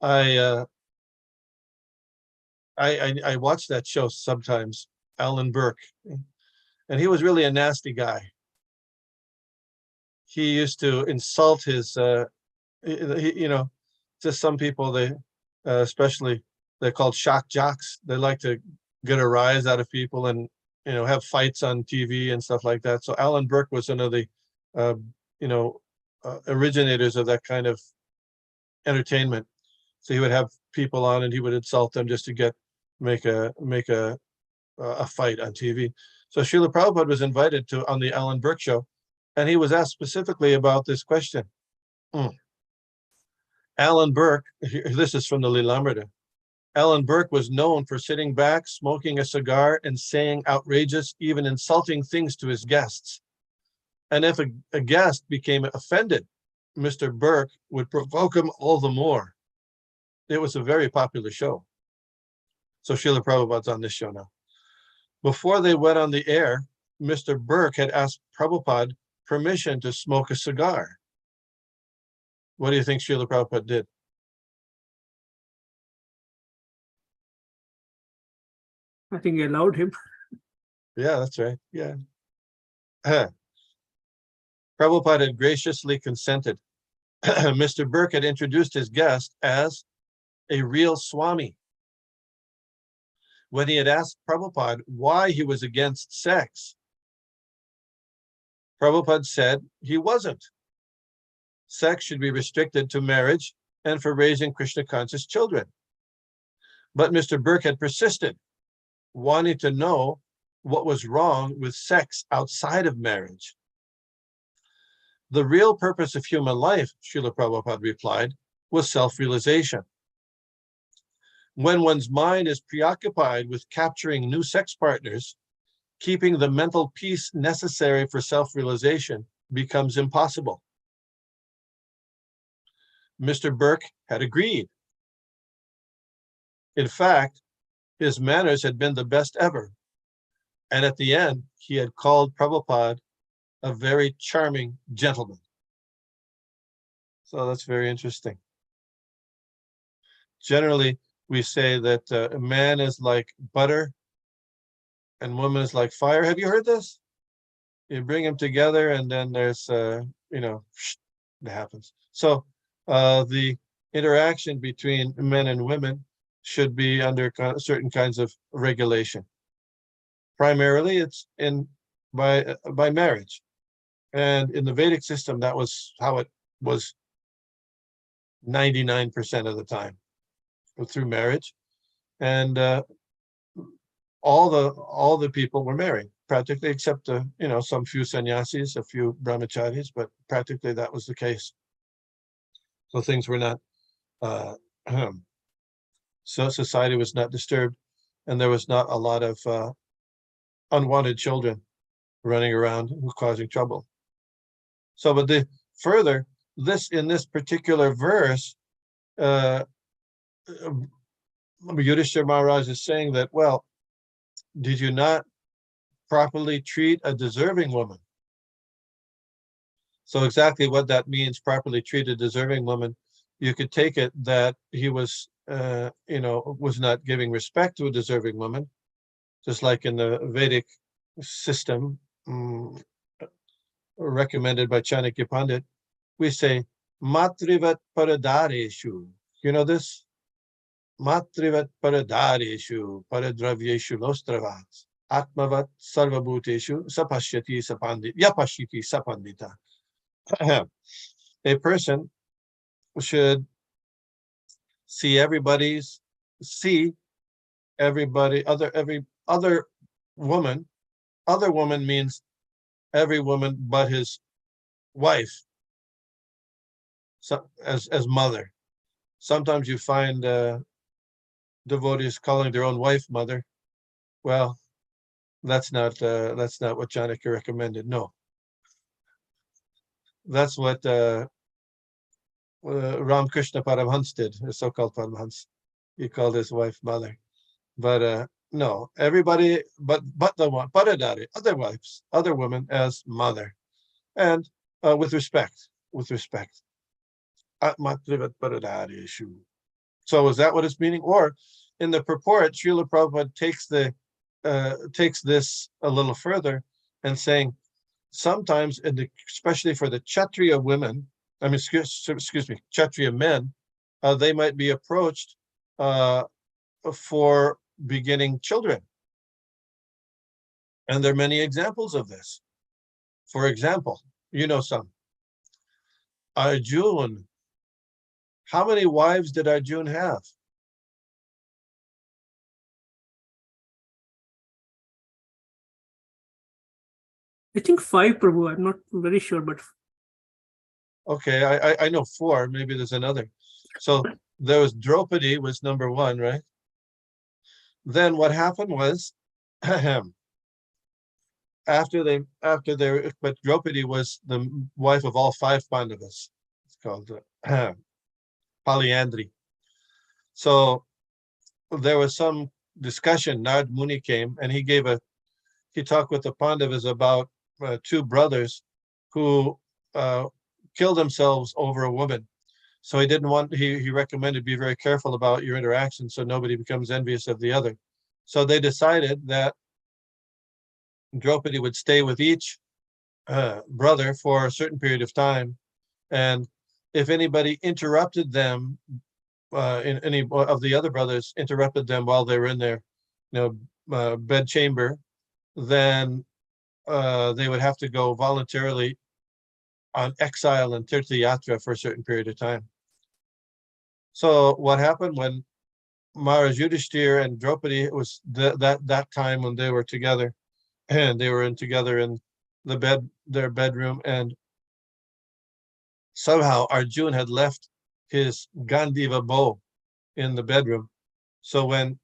I watched that show sometimes, Alan Burke, and he was really a nasty guy. He used to insult his, just some people, they, especially they're called shock jocks. They like to get a rise out of people and, have fights on TV and stuff like that. So Alan Burke was one of the, originators of that kind of entertainment. So he would have people on and he would insult them just to make a fight on TV. So Srila Prabhupada was invited on the Alan Burke show, and he was asked specifically about this question. Alan Burke, this is from the Lilamrita. Alan Burke was known for sitting back, smoking a cigar, and saying outrageous, even insulting things to his guests. And if a guest became offended, Mr. Burke would provoke him all the more. It was a very popular show. So Srila Prabhupada's on this show now. Before they went on the air, Mr. Burke had asked Prabhupada permission to smoke a cigar. What do you think Srila Prabhupada did? I think he allowed him. Yeah, that's right. Yeah. Prabhupada had graciously consented. Mr. Burke had introduced his guest as a real Swami. When he had asked Prabhupada why he was against sex, Prabhupada said he wasn't. Sex should be restricted to marriage and for raising Krishna conscious children. But Mr. Burke had persisted, wanting to know what was wrong with sex outside of marriage. The real purpose of human life, Srila Prabhupada replied, was self-realization. When one's mind is preoccupied with capturing new sex partners, keeping the mental peace necessary for self-realization becomes impossible. Mr. Burke had agreed. In fact, his manners had been the best ever. And at the end, he had called Prabhupada a very charming gentleman. So that's very interesting. Generally, we say that a man is like butter and woman is like fire. Have you heard this? You bring them together and then there's, it happens. So the interaction between men and women should be under certain kinds of regulation. Primarily, it's by marriage. And in the Vedic system, that was how it was 99% of the time, through marriage. And all the people were married, practically, except some few sannyasis, a few brahmacharis, but practically that was the case. So things were not, so society was not disturbed, and there was not a lot of unwanted children running around causing trouble. So, but further, in this particular verse, Yudhishthira Maharaj is saying that, well, did you not properly treat a deserving woman. So exactly what that means, properly treat a deserving woman, you could take it that he was, was not giving respect to a deserving woman, just like in the Vedic system recommended by Chanakya Pandit, we say, Matrivat Paradareshu. You know this? Matrivat Paradareshu, Paradravyeshu Nostravat, Atmavat Sarvabhuteshu, Sapashyati Sapandita, Yapashiti Sapandita. A person should see every other woman. Other woman means every woman but his wife, so as mother. Sometimes you find devotees calling their own wife mother. Well, that's not what Janaka recommended. No, that's what Ramakrishna Paramhans did, the so-called Paramhans. He called his wife mother. But no, everybody but the one, Paradari, other wives, other women as mother, and with respect. So is that what it's meaning? Or in the purport, Srila Prabhupada takes this a little further and saying, sometimes, especially for the Kshatriya women, excuse me, Kshatriya men, they might be approached for beginning children. And there are many examples of this. For example, you know some. Arjun. How many wives did Arjun have? I think 5, Prabhu. I'm not very sure, but Okay, I know 4. Maybe there's another. So there was Draupadi was number 1, right? Then what happened was, but Draupadi was the wife of all 5 Pandavas. It's called polyandry. So there was some discussion. Narad Muni came and he talked with the Pandavas about 2 brothers who killed themselves over a woman. So he recommended be very careful about your interaction so nobody becomes envious of the other. So they decided that Draupadi would stay with each brother for a certain period of time. And if anybody interrupted them, in any of the other brothers interrupted them while they were in their bed chamber, then they would have to go voluntarily on exile and Tirthayatra for a certain period of time. So what happened when Maharaj Yudhishthir and Draupadi, it was that time when they were together, and they were together in their bedroom, and somehow Arjun had left his Gandiva bow in the bedroom. So when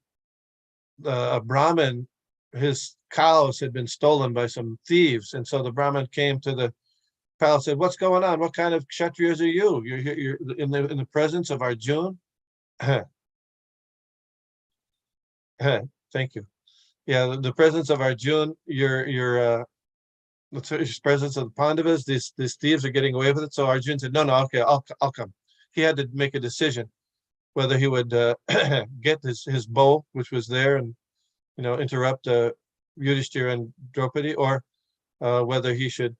a Brahmin, his cows had been stolen by some thieves, and so the Brahmin came to the palace and said, "What's going on? What kind of Kshatriyas are you? You're in the presence of Arjun." Thank you. Yeah, the presence of Arjun, your presence of the Pandavas, these thieves are getting away with it. So Arjun said, "No, okay, I'll come." He had to make a decision whether he would get his bow, which was there, and interrupt Yudhishthira and Draupadi, or whether he should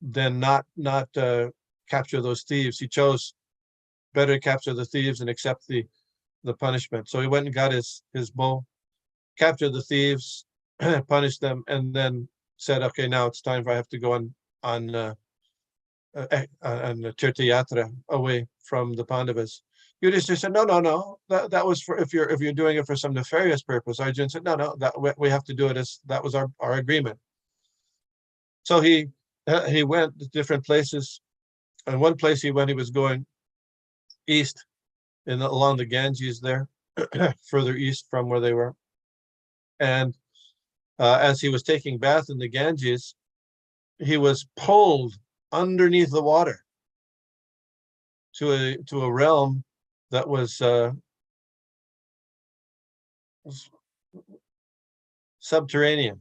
then not capture those thieves. He chose better to capture the thieves and accept the punishment. So he went and got his bow, captured the thieves, punished them, and then said, "Okay, now it's time I have to go on Tirthayatra away from the Pandavas." Yudhishthira said, "No. That was for if you're doing it for some nefarious purpose." Arjun said, "No. That we have to do it as that was our agreement." So he went to different places, and one place he was going east, along the Ganges there, further east from where they were, and as he was taking bath in the Ganges, he was pulled underneath the water to a realm that was subterranean,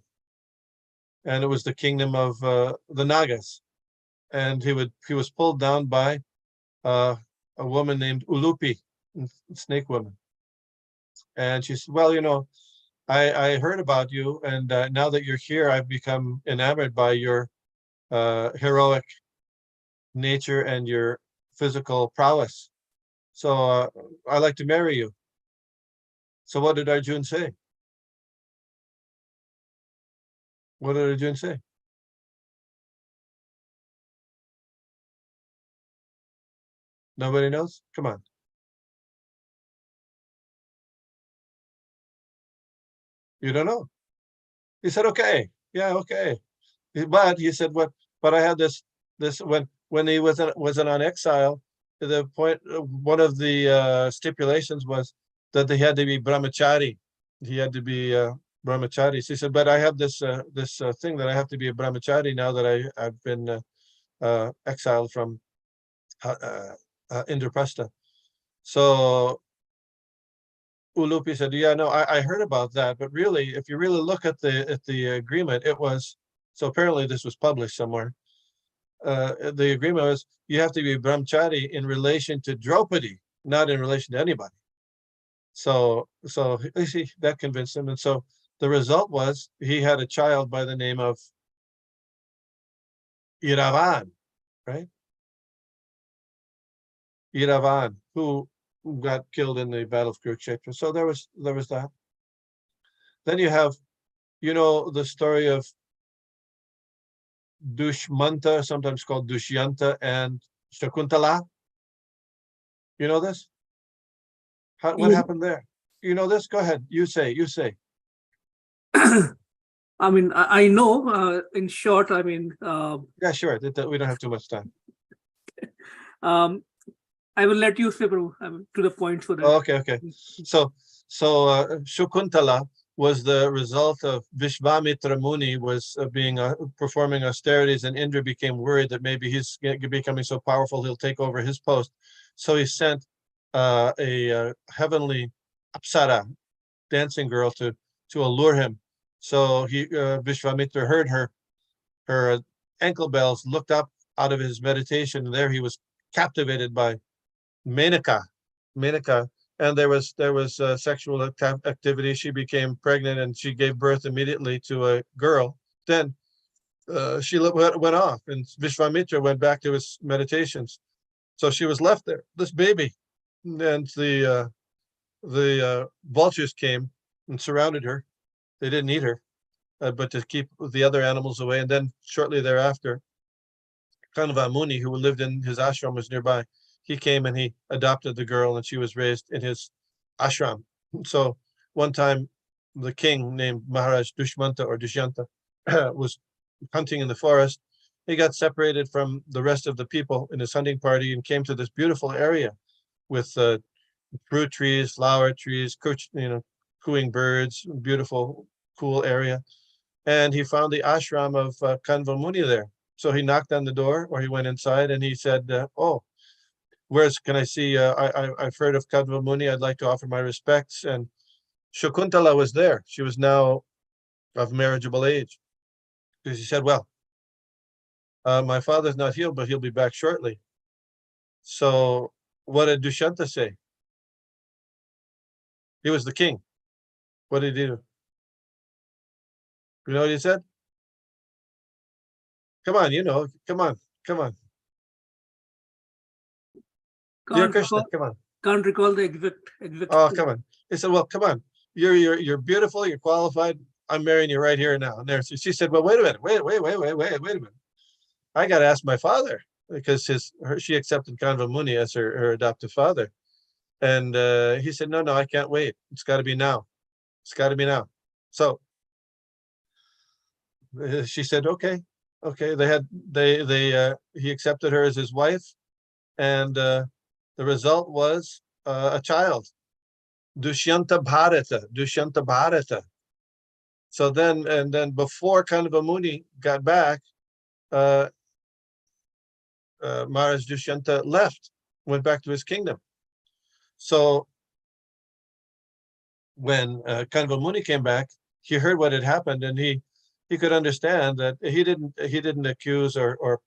and it was the kingdom of the Nagas, and he was pulled down by a woman named Ulupi, snake woman, and she said, "Well, you know, I heard about you, and now that you're here, I've become enamored by your heroic nature and your physical prowess. So I'd like to marry you." So what did Arjun say? What did Arjun say? Nobody knows? Come on. You don't know? He said, okay. Yeah, okay. But he said, what? But I had this when he wasn't on exile, the point one of the stipulations was that they had to be brahmachari. He had to be brahmachari. So he said, but I have this thing that I have to be a brahmachari now that I've been exiled from Indraprastha. So Ulupi said, yeah, no, I heard about that, but really, if you really look at the agreement, it was, so apparently this was published somewhere. The agreement was you have to be brahmachari in relation to Draupadi, not in relation to anybody. So you see, that convinced him. And so the result was he had a child by the name of Iravan, right? Iravan, who got killed in the Battle of Kurukshetra. So there was that. Then you have, you know, the story of Dushmanta, sometimes called Dushyanta, and Shakuntala. You know this? What happened there? You know this? Go ahead. You say. I mean, I know, in short, I mean... yeah, sure. We don't have too much time. I will let you say, Prabhu, I mean, to the point so that... Oh, okay. So Shakuntala was the result of Vishvamitra Muni was performing austerities, and Indra became worried that maybe he's becoming so powerful he'll take over his post. So he sent a heavenly Apsara, dancing girl, to allure him. So Vishvamitra heard her ankle bells, looked up out of his meditation, and there he was captivated by Menaka, and there was sexual activity. She became pregnant, and she gave birth immediately to a girl. Then she went off, and Vishvamitra went back to his meditations. So she was left there, this baby, and the vultures came and surrounded her. They didn't eat her, but to keep the other animals away. And then shortly thereafter, Kanva Muni, who lived in his ashram, was nearby. He came and he adopted the girl, and she was raised in his ashram. So one time, the king named Maharaj Dushmanta or Dushyanta was hunting in the forest. He got separated from the rest of the people in his hunting party and came to this beautiful area with fruit trees, flower trees, cooing birds, beautiful, cool area. And he found the ashram of Kanva Muni there. So he knocked on the door, or he went inside, and he said, oh, can I see, I've heard of Kanva Muni, I'd like to offer my respects. And Shakuntala was there. She was now of marriageable age. Because he said, well, my father's not healed, but he'll be back shortly. So what did Dushyanta say? He was the king. What did he do? You know what he said? Come on, come on. Dear Krishna, come on. Can't recall the exact. Oh, come on. He said, well, come on. You're beautiful, you're qualified. I'm marrying you right here and now. And there, so she said, well, wait a minute. Wait a minute. I got to ask my father, because she accepted Kanva Muni as her adoptive father. And he said, no, I can't wait. It's got to be now. So she said, okay. He accepted her as his wife, and the result was a child, Dushyanta Bharata. So then before Kanva Muni got back, Maharaj Dushyanta went back to his kingdom. So when Kanva Muni came back, he heard what had happened, and he could understand that he didn't accuse or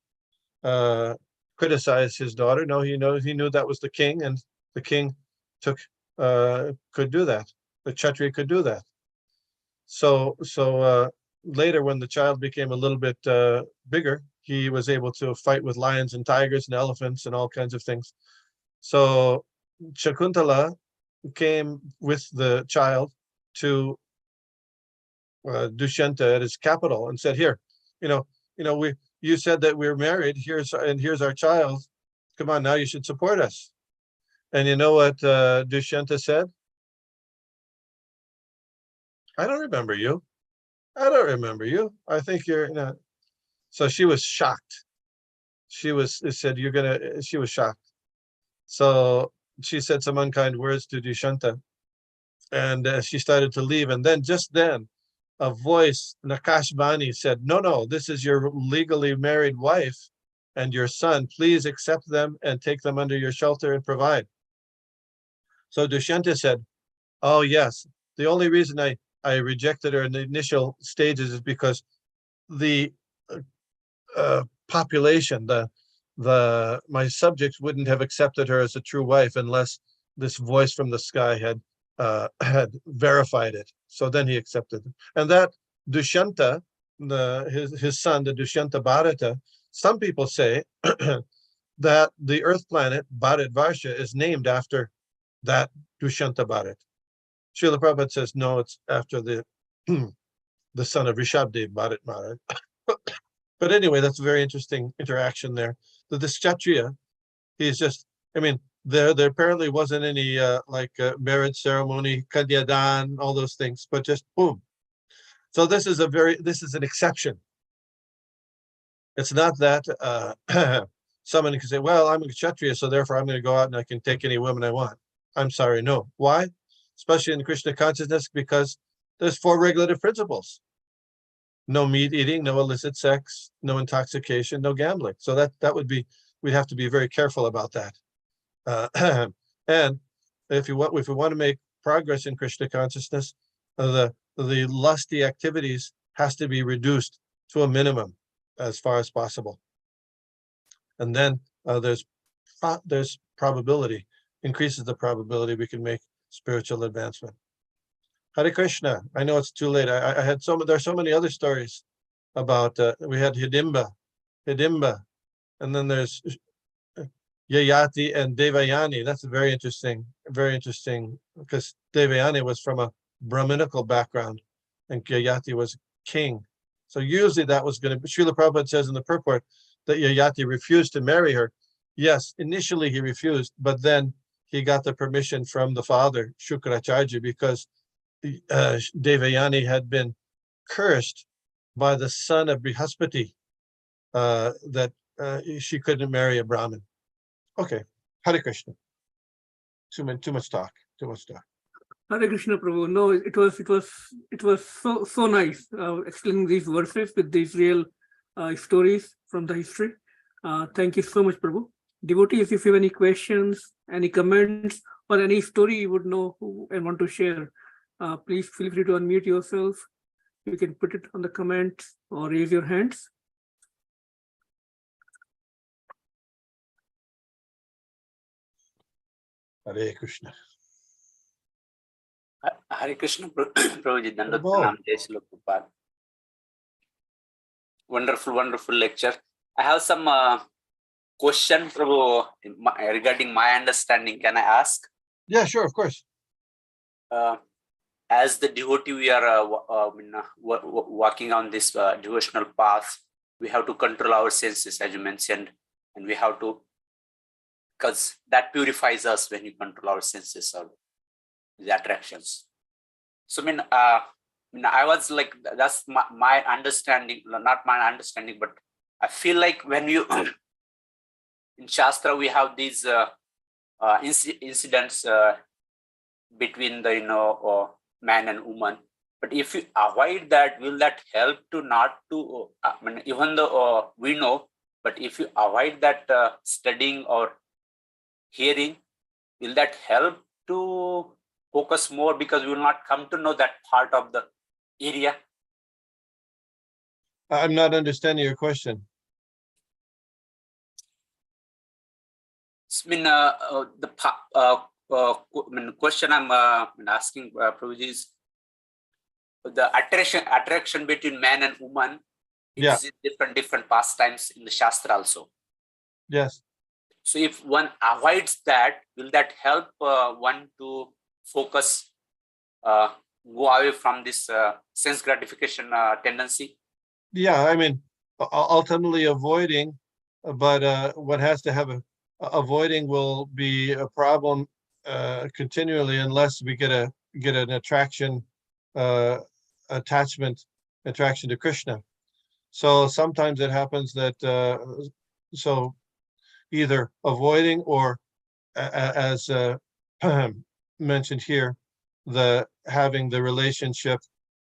criticize his daughter. No, he knew that was the king, and the king could do that. The Kshatriya could do that. So later, when the child became a little bit bigger, he was able to fight with lions and tigers and elephants and all kinds of things. So Shakuntala came with the child to Dushyanta at his capital and said, "Here, you said that we're married. Here's our child. Come on, now you should support us." And you know what Dushyanta said? "I don't remember you. I don't remember you. I think you're not." So she was shocked. She was shocked. So she said some unkind words to Dushyanta, and she started to leave. And then, just then, a voice, Nakashbani, said, "No, this is your legally married wife and your son. Please accept them and take them under your shelter and provide." So Dushyanta said, "Oh, yes. The only reason I rejected her in the initial stages is because the population, my subjects wouldn't have accepted her as a true wife unless this voice from the sky had verified it. So then he accepted them." And that Dushyanta, his son, the Dushyanta Bharata, some people say that the Earth planet Bharatvarsha is named after that Dushyanta Bharat. Srila Prabhupada says no, it's after the son of Rishabdev Bharat Maharaj. But anyway, that's a very interesting interaction there. This Kshatriya, he's just, there apparently wasn't any marriage ceremony, kadyadan, all those things, but just boom. So this is an exception. It's not that someone can say, "Well, I'm a Kshatriya, so therefore I'm going to go out and I can take any woman I want." I'm sorry, no. Why? Especially in Krishna consciousness, because there's 4 regulative principles. No meat eating, no illicit sex, no intoxication, no gambling. So that would be, we'd have to be very careful about that. And if we want to make progress in Krishna consciousness, the lusty activities has to be reduced to a minimum as far as possible. And then there's probability, increases the probability we can make spiritual advancement. Hare Krishna. I know it's too late. There's so many other stories about, we had Hidimba, and then there's Yayati and Devayani. That's very interesting, because Devayani was from a Brahminical background and Yayati was king. So usually that was going to be, Srila Prabhupada says in the purport that Yayati refused to marry her. Yes, initially he refused, but then he got the permission from the father, Shukracharya, because Devayani had been cursed by the son of Brihaspati, that she couldn't marry a Brahmin. Okay, Hare Krishna. Too much talk. Hare Krishna, Prabhu. No, it was so nice explaining these verses with these real stories from the history. Thank you so much, Prabhu. Devotees, if you have any questions, any comments, or any story you would know and want to share, please feel free to unmute yourself. You can put it on the comments or raise your hands. Hare Krishna. Hare Krishna, Prabhuji, Dandavat Pranam, Jai Srila Prabhupada. Wonderful lecture. I have some question, Prabhu, regarding my understanding. Can I ask? Yeah, sure, of course. As the devotee, we are walking on this devotional path. We have to control our senses, as you mentioned, and we have to, because that purifies us when you control our senses or the attractions. So I was like, that's my understanding, not my understanding, but I feel like when you in Shastra we have these incidents between the man and woman. But if you avoid that, will that help to not to? Even though we know, but if you avoid that studying or hearing, will that help to focus more, because we will not come to know that part of the area. I'm not understanding your question. I mean, question I'm asking Prabhuji is the attraction between man and woman. Yeah. It's different pastimes in the Shastra also. Yes. So if one avoids that, will that help one to focus, go away from this sense gratification tendency? Yeah, I mean, ultimately avoiding, but what has to have avoiding will be a problem continually unless we get an attraction to Krishna. So sometimes it happens that so either avoiding or as mentioned here, having the relationship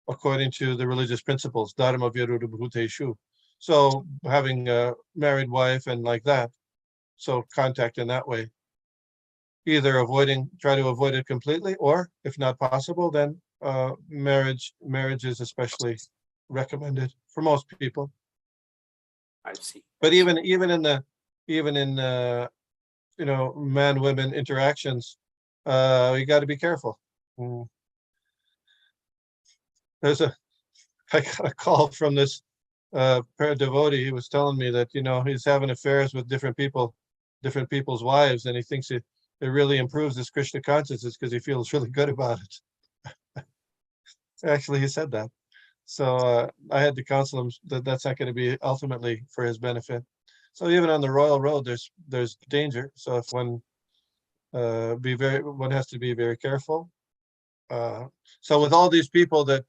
according to the religious principles, dharma viruddha bhuteshu. So having a married wife and like that, so contact in that way. Either try to avoid it completely, or if not possible, then marriage is especially recommended for most people. I see. But even in man-women interactions, you got to be careful. I got a call from this devotee. He was telling me that he's having affairs with different people's wives, and he thinks it really improves his Krishna consciousness because he feels really good about it. Actually, he said that. So I had to counsel him that that's not going to be ultimately for his benefit. So even on the royal road, there's danger. So if one has to be very careful. So with all these people that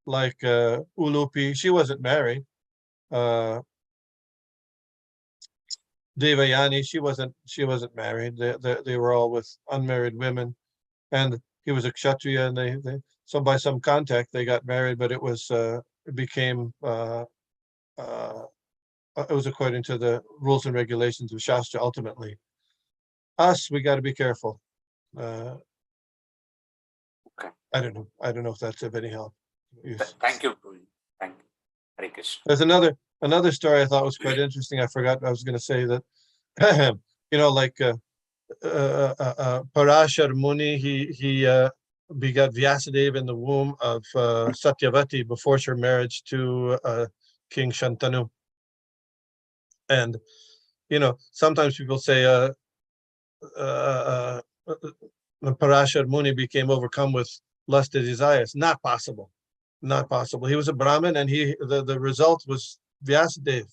like Ulupi, she wasn't married. Devayani, she wasn't married. They were all with unmarried women, and he was a kshatriya, and they so by some contact they got married, but it was according to the rules and regulations of Shastra. Ultimately, we got to be careful. Okay. I don't know if that's of any help. Thank you, Prabhuji. Thank you. Hare Krishna. There's another story I thought was quite interesting. I forgot I was going to say that. Like Parashar Muni, he begot Vyasadeva in the womb of Satyavati before her marriage to King Shantanu. And sometimes people say Parashar Muni became overcome with lusted desires. Not possible. He was a Brahmin, and the result was Vyasadeva,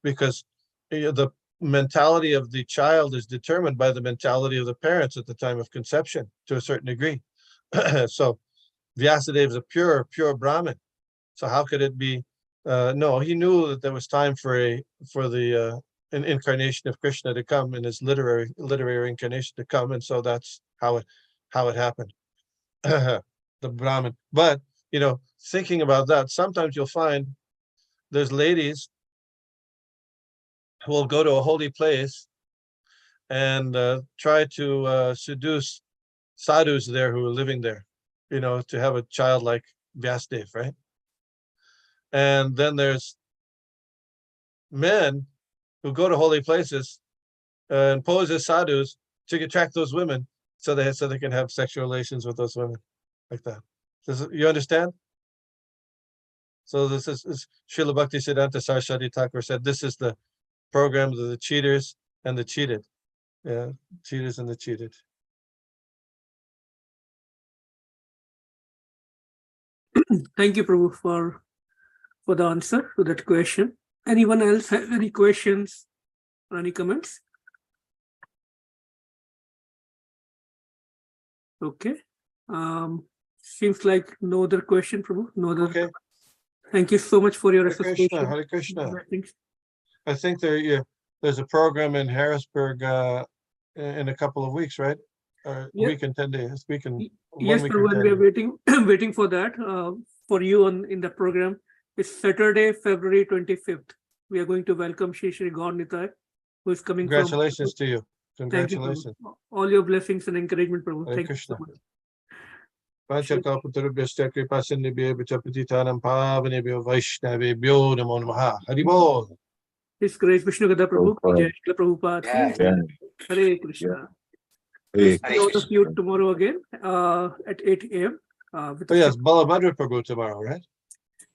because the mentality of the child is determined by the mentality of the parents at the time of conception to a certain degree. So Vyasadeva is a pure Brahmin. So how could it be? No, he knew that there was time for an incarnation of Krishna to come, and his literary incarnation to come, and so that's how it happened. The Brahmin. But thinking about that, sometimes you'll find there's ladies who will go to a holy place and try to seduce sadhus there who are living there, to have a child like Vyasadeva, right? And then there's men who go to holy places and pose as sadhus to attract those women, so they can have sexual relations with those women, like that. You understand? So this is Srila Bhaktisiddhanta Saraswati Thakur said, this is the program of the cheaters and the cheated. Yeah, cheaters and the cheated. Thank you, Prabhu, for the answer to that question. Anyone else have any questions or any comments? Okay. Seems like no other question, Prabhu. No other. Okay. Thank you so much for your Hare association. Krishna, Hare Krishna. I think there's a program in Harrisburg in a couple of weeks, right? Or Yeah. a week and 10 days. Yes, Prabhu, and we are waiting for that. For you in the program. It's Saturday, February 25th. We are going to welcome Shri Gaur Nitai, who is coming. Congratulations to you. Thank you, Congratulations. Prabhu. All your blessings and encouragement, Prabhu. Hare Thank Krishna. you so much. Panchakalpatarubhyascha kripasindhibhyo patitanam pavanebhyo vaishnavebhyo namo namaha. Hari Bol. His Grace Vishnugada Prabhu, Prabhupada. Jai Srila Prabhupada. Yeah. Yeah. Hare Krishna. Hey, See all of you tomorrow again at 8 a.m. With Oh yes, Balabhadra Prabhu tomorrow, right?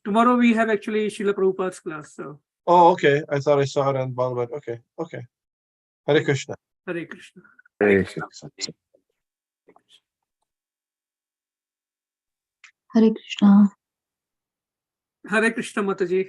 Tomorrow we have actually Srila Prabhupada's class. So Oh, okay. I thought I saw it on Balabhadra. Okay, okay. Hare Krishna. Hare Krishna. hey. Hare Krishna. Hare Krishna Mataji.